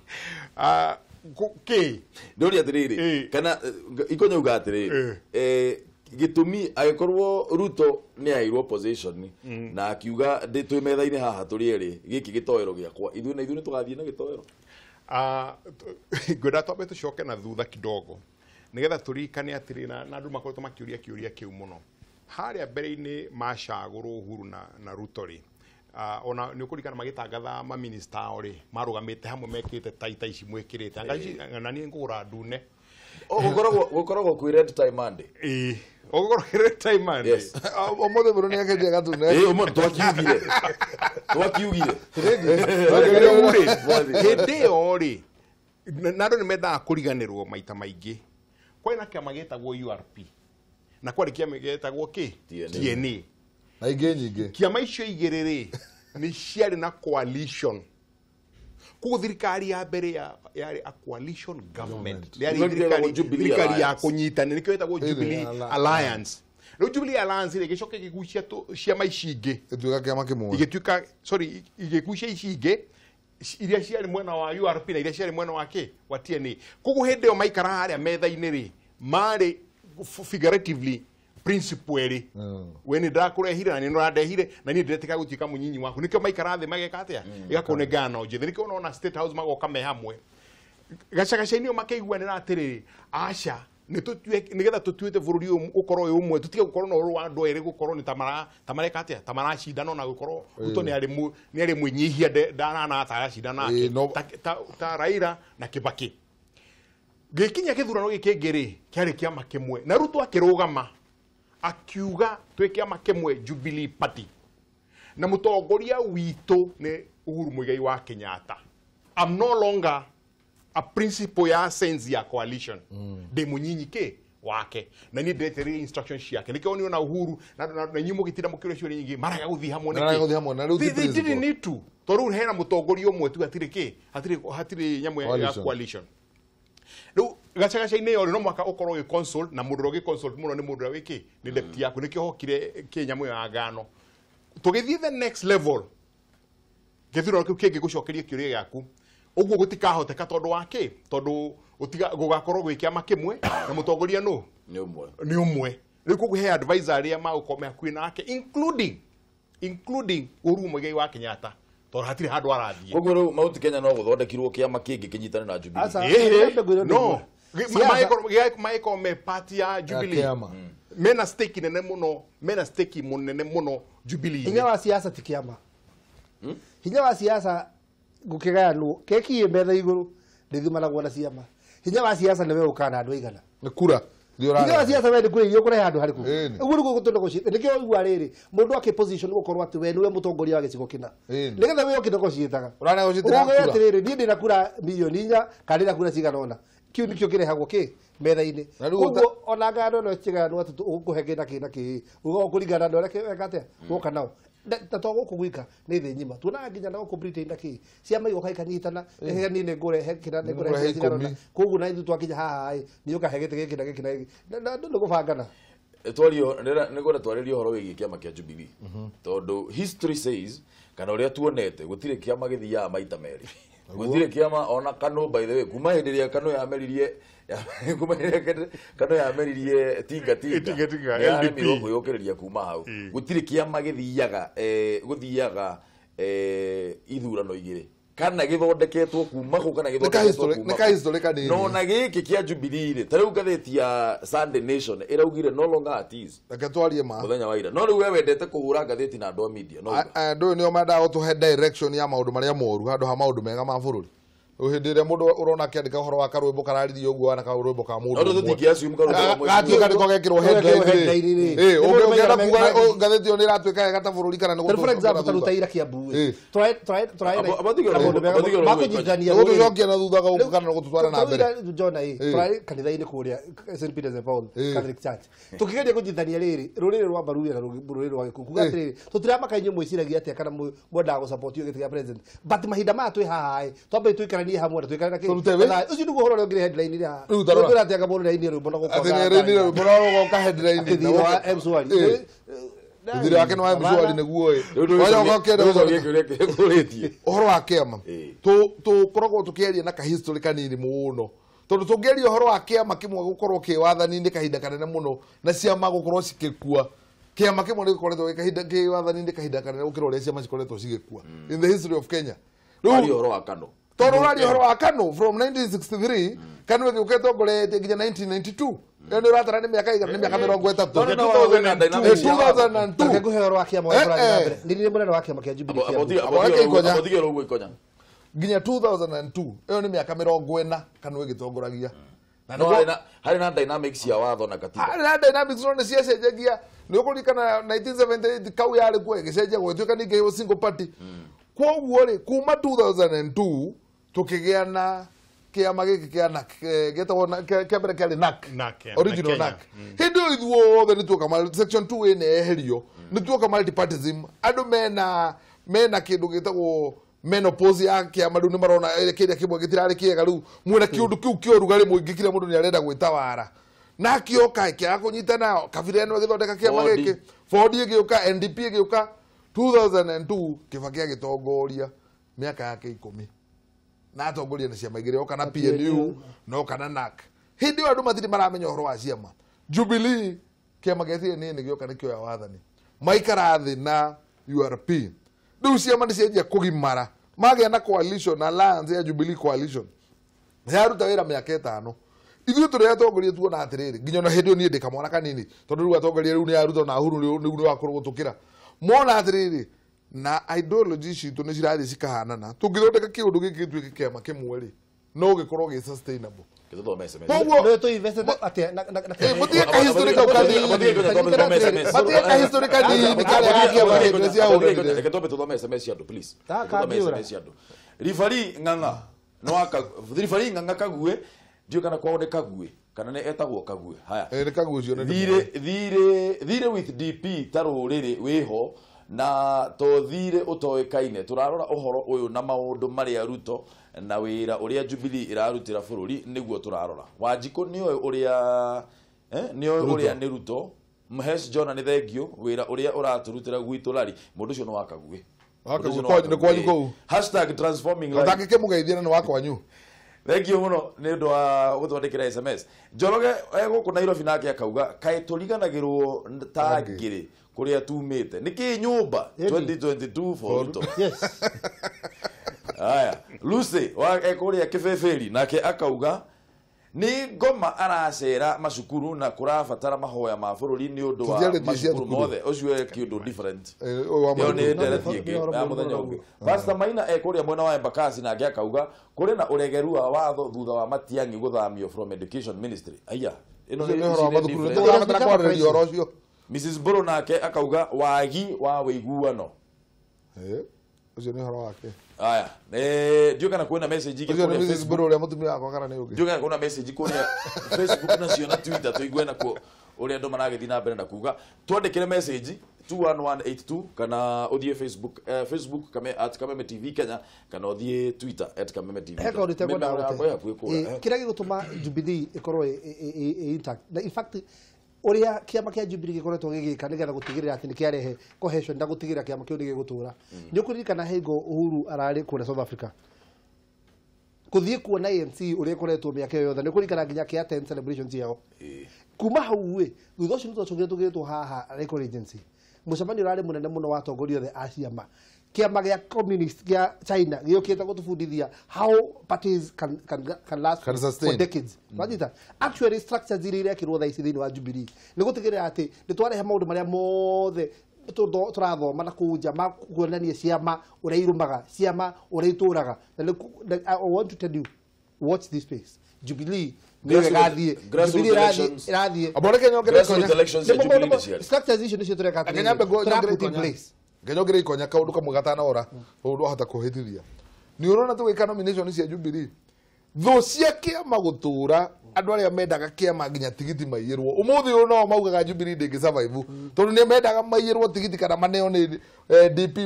Speaker 1: ndũri atĩrĩrĩ kana ikonya uga atĩrĩrĩ gĩtũmi agĩkorwo Ruto nĩ airwo position na akiuga twĩ metha-inĩ haha tũrĩ erĩ gĩkĩ gĩtoero gĩakwa ithuĩ nĩ tũgathiĩ na gĩtoero
Speaker 11: ngwenda twambe tũcoke na thutha kidogo nĩgetha tũririkane atĩrĩ na andũ makoretwo makĩũria kĩũria kĩu mũno harĩa mbere-inĩ macagũrwo Uhuru na Ruto rĩ ona nĩ ũkũririkana magĩtangatha maminista ao rĩ marũgamĩte hamwe mekĩrĩte taita ici mwĩkĩrĩte na niĩ ngũgũra ndune
Speaker 1: gũkoragwo kwĩ red tie Monday
Speaker 11: ũgũkorwo kwĩ red tie Monday
Speaker 12: ũmũthĩ mũndũ nĩ akĩndia gatune
Speaker 1: twakiugire
Speaker 11: hĩndĩ ĩyo rĩ na andũ nĩ mendaga kũriganĩrwo maita maingĩ kwĩ na kĩama gĩtagwo URP na kwarĩ kĩama gĩtagwo kĩ TNA
Speaker 12: na ingĩ nyingĩ
Speaker 11: kĩama icio igĩrĩ rĩ nĩ ciarĩ na coalition koguo thirikari ya mbere yarĩ a coalition government yarĩ thirikari ya kũnyitana nĩkĩo ĩtagwo Jubilee Alliance rĩu Jubilee Alliance rĩ gĩcoke gĩgucia ciama ici ingĩ
Speaker 12: ĩtuĩka kĩama kĩmwe
Speaker 11: igĩtuĩka sorry igĩgucia ici ingĩ iria ciarĩ mwena wa URP na iria ciarĩ mwena wa kĩ wa TNA koguo hĩndĩ ĩyo maikara harĩa metha-inĩ rĩ marĩ figuratively principle eri we nĩ ndakũrehire na nĩ ũrandehire na niĩ ndĩretĩka gũtuĩka mũnyinyi waku nĩkĩo maikara thĩ mageka atĩa ĩgakorwo nĩ ngano njĩthĩ nĩkĩo ũnaona State House magoka me hamwe gacagaca-inĩ makĩiguanĩra atĩrĩrĩ aca nĩgetha tũtuĩte bũrũri ũyũ ũkorwo wĩ ũmwe tũtige gũkorwo na ũrũ wa andũ erĩ gũkorwo nĩ tamareka atĩa tamaracindana ona gũkorwo Ruto nĩ arĩ mwĩnyihia ndanana atagacindana nake ta Raila na Kibaki gĩkinya gĩthurano gĩkĩ ngĩ kĩarĩ kĩama kĩmwe na Ruto akĩrũgama akiuga twĩ kĩama kĩmwe Jubilee Party na mũtongoria witũ nĩ Uhuru Muigai wa Kenyatta I'm no longer a principle ya sense ya coalition ndĩ mũnyinyi kĩ wake na niĩ ndĩretereire instructions ciake nĩkĩo niona Uhuru na inyuĩ mũgĩtinda mũkĩũria ciũria nyingĩ maraga gũthiĩ hamwe nĩkĩ didn't need to tondũ hena mũtongoria ũmwe tu hatirĩ kĩ hatirĩ nyamũ ya coalition rĩu gacagaca-inĩ ĩyo no mwaka ũkorwo gĩ consult na mũndũ ũrĩa consult mũno nĩ mũndũ ũrĩa wĩkĩ nĩ deputy yaku nĩkĩo hokire kĩ nyamũ ya ngano tũgĩthiĩ the next level gĩthurano kĩu kĩngĩ gũcokeria kĩũria gĩaku ũguo gũtikahoteka tondũ wa kĩ tondũ gũgakorwo gwĩ kĩama kĩmwe na mũtongoria nĩ ũmwe rĩu koguo he advisor arĩa magũkorwo hakuhĩ nake including Uhuru Muigai wa Kenyatta tondũ hatirĩ handũ arathiĩ
Speaker 1: koguo rĩu Mount Kenya no gũthondekirwo kĩama kĩngĩ kĩnyitane na Jubilee
Speaker 11: no maiko me party ya Jubilee mena stake nene muno Jubilee
Speaker 10: hinya wa siasa tikiama hinya wa siasa gukigayanu keki metha iguru ndithimana na ciama hinya wa siasa newe ukana andu igana
Speaker 12: ni kura
Speaker 10: hinya wa siasa we ndikuri iyo kure handu hariku uguru gugutundo gucite nikio igwa riri mundu ake position gukorwa ati we niwe mutongoria wa gicigo kina nigetha we okinde gucitaga
Speaker 12: urana gucitira
Speaker 10: kura atiriri ni ndina kura milioni 4 kandi na kura cigana ona kiu nikio kirehagwo ki metha-ini uguo ona ngano no cigano ati ukuhengena kina ki ugo kuringana ndo reke wekate woka nao tatogo kugwika ni thi nyima tuona nginya na complete ndaki ciama igoka ikanyitana ni ne ngore hekira ne ngore cigana koguo na ithu twakinya haha ni uka hegete giki na giki na ndo gubangana
Speaker 1: twario nigora twaririo horo wigi kiama kia Jubilee tondu history says kana uria tuonete gutire kiama githia maita meri gutire kiama ona kanu by the way kuma hindiria kanu ya meririe kuma kanu ya meririe tinga LDP yokiriria kuma hau gutire kiama githiaga ithurano igire kana githondeketwo kuma ko kana
Speaker 12: githondeketwo
Speaker 1: no na giki kia Jubilee tariu gatheti ya Sunday Nation iraugire no longer at ease
Speaker 12: akatwarie ma
Speaker 1: muthenya wa ira no riu we wendete kuhura gatheti na ndo media no
Speaker 12: ndo nio manda gutuhe direction ya maundu maria moru handu ha maundu mega ma bururi uhindire mundu urona kiandika horo wa karwimbo kararithio uguo ana karwimbo ka mundu
Speaker 1: no tutingia assume karwimbo
Speaker 12: gatuika ndiko gekirwo headline ungienda kuga gatheti oni ratuika gata bururi kana no
Speaker 10: for example tarutaira Kiambu try
Speaker 12: makujithania gutucokia na thutha ga kana no gututwara na mbere
Speaker 10: Jona try kanitha-ini kuria St Peter's and Paul Catholic Church tukigeria kujithania riri ruriri rwa Baruya na ruriri rwa Gikuku gatiri tutirama kainyo mwiciragia atia kana mwendaga gusupport giti kia president but mahinda ma twi haha twambe twikara hamwe twikara ki ucio ndugo horo ngire headline ira twira ati agabono na ini rubo na
Speaker 12: gukora ati ni rubo na gukora headline
Speaker 10: ni wa M-Swali
Speaker 12: ndire wake no M-Swali neguo oyo gokenda
Speaker 1: kuritie
Speaker 12: horo wa kiama tu korogwo tukieria na ka history kanini muno tondu tungeria horo wa kiama kimwe gukorwo ki wathani-ini kahinda kanene muno na ciama gukorwo cikikua kiama kimwe ni gukoretwo kahinda ki wathani-ini kahinda kanene gukira uria ciama cikoretwo cigikua in the history of Kenya
Speaker 1: riu horo wa kano
Speaker 12: toro rari horo wa kano from 1963 kanu guketwo ngorete nginya 1992 yani ratara ni miaka igana ni miaka 30 2002
Speaker 10: nguhe horo wa kiama wa mbere ndiri mbere wa kiama kia Jubilee
Speaker 1: abothige rogo ikonya
Speaker 12: nginya 2002 iyo ni miaka 40 kanu gitongoragia
Speaker 1: na hari na dynamics ya watho na katiba
Speaker 12: hari na dynamics no cia cenjagia ni ukurikana 1978 kau yari kwa gicenjia gwituika ni ngeyo single party kwoguo ri kuma 2002 tukigea na kiama giki kia NAC getagwo kiambere kiari NAC original NAC hindi ithuothe ni tuoka mal section 2 ine eherio ni tuoka multipartyism andu mena kindu gitagwo menopause ya kiama riu ni marona kiria kimwe gitirari kiega riu mwena kiundu kiu kiorugari muingi kira mundu ni arenda gwitawara na kioka kia kunyitana kabira eno githondeka kiama giki Ford igioka NDP igioka 2002 Kibaki agitongoria miaka yake 10 na atongoria na ciama igire oka na PNU no kana NAC hindi andu mathiri maramenya horo wa ciama Jubilee kiama gethire ni gioka nikio ya wathani maikara thi na URP riu ciama ni cienjia kugimara magia na coalition na alliance ya Jubilee coalition yaruta wira miaka 5 ithuĩ tũrĩ atongoria tuona atirĩrĩ nginya na hĩndĩ ĩyo niĩ ndĩ kamwana kanini tondũ rĩu atongoria rĩu nĩ aruta na Uhuru nĩu nĩ wakorwo gũtũkĩra mona atirĩrĩ na ideology citũ nĩ cirathiĩ cikahanana tũngĩthondeka kĩũndũ gĩkĩ gĩtuĩke kĩama kĩmwe rĩ no gĩkorwo gĩ sustainable
Speaker 10: koguo tu investe atia na
Speaker 12: mutie ka history ka kanini mutie ka history kanini kale gakia ndio cia ũrĩrĩ
Speaker 1: reke twambe tũthome SMS ciandũ please tũthome SMS ciandũ rifari ng'ang'a no aka rifari ng'ang'a kague ndio kana kwao ni kague kana ne etagwo kague haya
Speaker 12: ni kague cio
Speaker 1: thire with DP taruriri wiho na to thire utoekaine turarora uhoro uyu na maundu maria Ruto na wira uria Jubilee irarutira bururi niguo turarora Wanjiku nioe uria nioe uria ni Ruto Mhesh Jona ni thengio wira uria uraturutira gwitu lari mundu cio no wakague
Speaker 12: ni kwanyu kou
Speaker 1: #transforming life
Speaker 12: ndangike mugeithia ni wakwanyu
Speaker 1: thengio muno ni ndu wa guthondekera SMS Njoroge guku Nairobi nake akauga kae turiganagirwo ta ngiri kuria tumite niki nyumba 2022 for Ruto
Speaker 10: yes
Speaker 1: haya Lucy wa kuria kibeberi nake akauga ni ngoma aracera macukuru na kurabatara mahoya ma bururi ni undu wa macukuru mothe ucio kiundu different yo ni ndereti ingi ya muthenya ungi Pastor Maina ekuria mwena wa Embakasi na akauga kuri na uregeru wa watho thutha wa Matiang'i guthamio from education ministry aya ino ni Mrs. Buru nake akauga wagi wa wiguano
Speaker 12: ucio ni horo wake
Speaker 1: aya ndio kana kuona message iki
Speaker 12: kwa Mrs. Buru ule mutumia wako kana ni ugi
Speaker 1: ndio kana kuona message kuona Facebook nacio na Twitter tuigwe na ko uri andu maragithii na mbere na kuga twandikire message 21182 kana uthie Facebook Kameme TV Kenya kana uthie Twitter @Kameme.tv
Speaker 10: heka urite kwenda kira gigutuma Jubilee ikorwo intact in fact uria kiama kia Jubilee gikoretwo gigika nigetha gutigirira ati nikiarehe cohesion na gutigira kiama kiu nigigutura ni ukuririkana Hengo Uhuru arari kure South Africa kuthie kuona ANC uria koretwo miaka yothe ni kurikana nginya kia 10 celebrations yao kuma hau we thutha ucio nitwacungire tugiritwo haha record agency mucemanio urari munene muno watongoria othe aciama kiama gia communist gia China giokite gutubundithia how parties can last for decades wajita actually structures iria kirwo tha ici thini wa Jubilee ni gutigirira ati ni twarehe maundu maria mothe turathoma na kuja makuonania ciama uria irumaga ciama uria ituraga I want to tell you watch this space Jubilee
Speaker 1: grassroots elections
Speaker 10: structures icio nicio tureka
Speaker 12: Ngenyogere ikonya kaundu kamwe gatana ora undu hata kuhitithia ni urona tugika nomination cia Jubilee tho cia kiama gutura andu aria mendaga kiama nginya tigiti maiyirwo umuthi uyu no maugaga Jubilee ndingi survive tondu ni mendaga maiyirwo tigiti kana maneo ni DP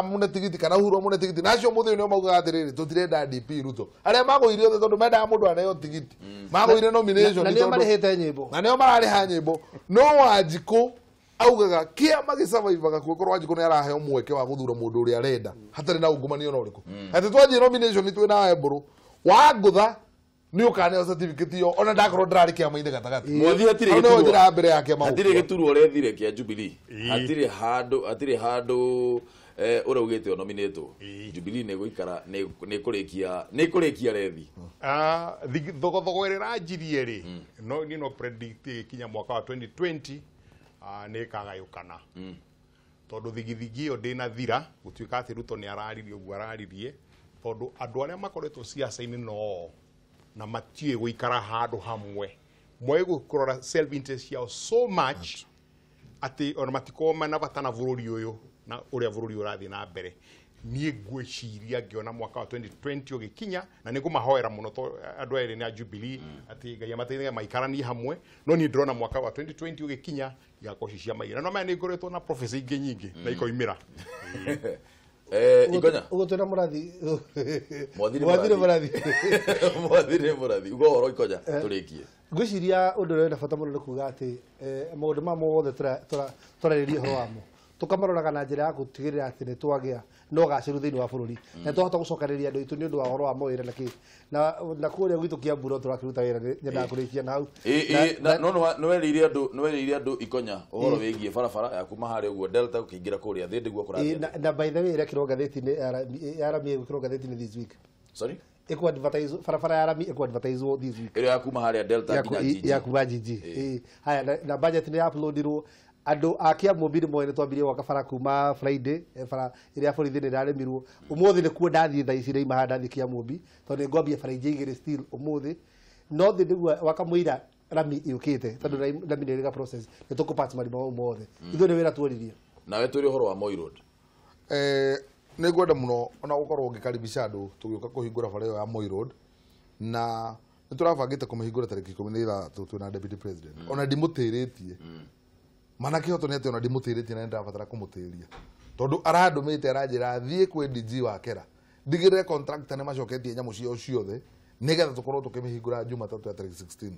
Speaker 12: mune tigiti kana huro mune tigiti nacio umuthi uyu no maugaga atiriri tutirenda DP Ruto aria magoire othe tondu mendaga mundu aneo tigiti magoire nomination
Speaker 10: na nio marihete nyimbo
Speaker 12: na nio marariha nyimbo no Wanjiku augaga kiama gisurvivaga kukorwo Wanjiku ni araheo mweke wa guthura mundu uria arenda hatari na ungumanio no riku ati twaji nomination ni twina Eburu wa ngutha ni ukane certificate yo ona ndakorwo ndirari kiama inde gatagati
Speaker 1: mwathi hatire
Speaker 12: gituru ndira mbere yake ma
Speaker 1: hatire gituru urethire kia Jubilee hatire handu uraugite nominate Jubilee ne guikara ne kurikia rethi
Speaker 11: thogo irajirie ri no ni no predict kinya mwaka wa 2020 ne kagayukana tondu thigithigi ndina thira gutuika ati Ruto ni araririe ugu araririe tondu andu aria makoretwo siasa-ini no na matie guikara handu hamwe mwe gukorora self interest yao so much ati ona matikoma na batana bururi uyu na uria bururi urathi na mbere nie gwiciria ngiona mwaka wa 2020 ugikinya na nigo mahoera muno andu eri ni a Jubilee ati ngai amateithia maikarani hamwe no ni ndrona mwaka wa 2020 ugikinya yakocicia maira no mane ngoretwo na professor ingi nyingi na ikoimira
Speaker 1: Igonya
Speaker 10: ugotwira murathi
Speaker 1: murathi ugo horo ikonya turikie
Speaker 10: ngwiciria undu renda bata muno ni kuga ati maundu ma mothe turaririe horo wamo tukamaroraga na njira ya gutigirira ati ni twagia no gaciru thiini wa bururi na tuhota gucokereria andu itu ni undu wa horo wa mawira na kuria gwitu Kiamburo turakiruta wira nyenda kurikia na hau
Speaker 1: no weririe andu ikonya uhoro wigie barabara ya kuma hari uguo Delta ukiingira kuria thi ndiguo kurathia
Speaker 10: na by the way ira kiro gatheti-ini arami kiro gatheti-ini this week
Speaker 1: sorry
Speaker 10: iko advertise barabara ya arami iko advertise this week
Speaker 1: ira ya kuma hari Delta nginya jiji
Speaker 10: ya kuma jiji haya na budget ni uploadirwo andu akia mobile moene twambirie waka bara kuma Friday bara iria borithi ni raremirwo umuthi ni kuo ndathie tha ici reima handa thikia mobi tondu ngwambia bara igire still umuthi no thi niguo waka muira rami yukite tondu rami ni riga process ni tukupass marima mothe ithu ni wira tworirie
Speaker 1: nawe turi horo wa Moi Road
Speaker 12: ni gwenda muno ona gukorwo ungikaribisha andu tugiuka kuhingura bara ya Moi Road na niturabangite kumihingura tariki 13 twina deputy president ona ndimutiritie mana kihoto ni ati ona ndimutiritie na ndabatara kumutiria tondu arandumite aranjira thie kwi DG wa Kera ndigire contractor ne macoketie nyamu cio ciothe nigetha tukorwo tukimihingura Jumatatu ya tariki 16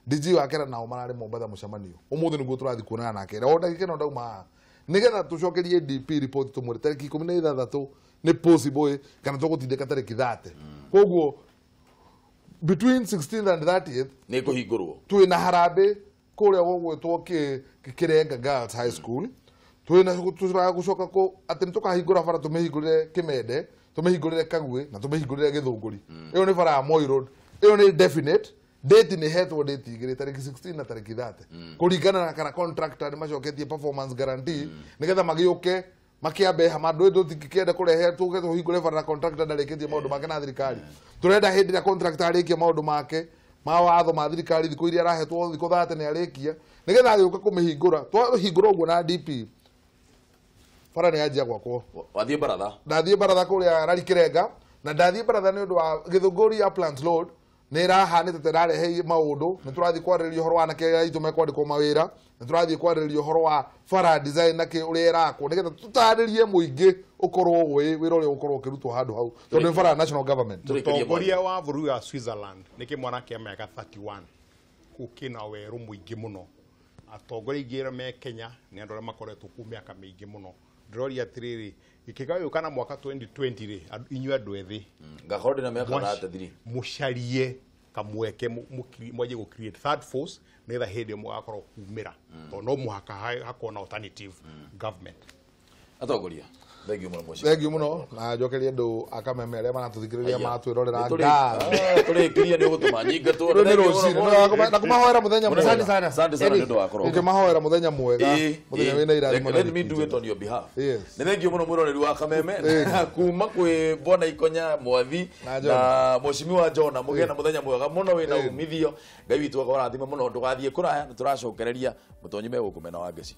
Speaker 12: DG wa Kera nao marari Mombatha mucemanio umuthi niguo turathi kuonana nake o ndagika no ndauma nigetha tucokerie DP report tumuri tariki 16 ni possible kana tugutindika tariki 30 koguo between 16th and 30th
Speaker 1: ni kuhingurwo
Speaker 12: twina harambe kuria gugwitwo Kirenga Girls High School twina gucoka ko ati tukahingura bara tumihingurire Kimende tumihingurire Kagwe na tumihingurire Githunguri iyo ni bara ya Moi Road iyo ni definite date ni hetwo date igiri tariki 16 na tariki 30 kuringana na kana contractor ni macoketie performance guarantee nigetha magiuke makiambe hamandu ndo tikienda kurehe tugetho hingure na contractor ndarikitie maundu make na thirikari turenda hindi ya contractor arikie maundu make mawatho ma thirikari thiko iria arahetwo thiko 30 ni arikia nigetha agiuka kumihingura twahingura uguo na DP bara ni ajia gwakwo
Speaker 1: wathie baratha
Speaker 12: ndathie baratha kuria rarikirenga na ndathie baratha ni undu wa githunguri ya plant load ni rahanite terarehe maundu ni turathie kwarĩrĩria horo wa nake itu mekwandĩkwo mawĩra ni turathie kwarĩrĩria horo wa bara design nake uria irakwo nigetha tutarĩrie muingi ukorwo wĩra uria ukorwo ukirutwo handu hau tondu bara national government
Speaker 11: mutongoria wa bũrũri wa Switzerland niki mwanake mĩaka 31 kukina weru muingi muno atongoria ingĩ me Kenya ni andũ arĩa makoretwo ku mĩaka mĩingĩ muno ndĩroria atĩrĩrĩ ikigayo kana mwaka 2020 ri inyua andũ ethĩ
Speaker 1: ngakorwo na miaka 33
Speaker 11: mucarie kamweke mwaje go create third force nether hede mugakorwo kumira to no muhaka hakona alternative government
Speaker 1: atongoria
Speaker 12: thank you muno na njokerie andu akameme aria manatuthikiriria matwirorera nga
Speaker 1: turikiria ni gutuma nyinga tu
Speaker 12: na kumahoera muthenya mwega
Speaker 1: asante sana ndio wakoro
Speaker 12: kumahoera muthenya mwega muthenya wina irathimo
Speaker 1: let me do it on your behalf ni thank you muno mwiroreri wa Kameme kuma kwi bona ikonya mwathi na mushimiwa Jona mugena muthenya mwega muno wina umithio ngai witu akora thima muno ndugathie kuraya turacokereria mutonyi megukumena wa ngeci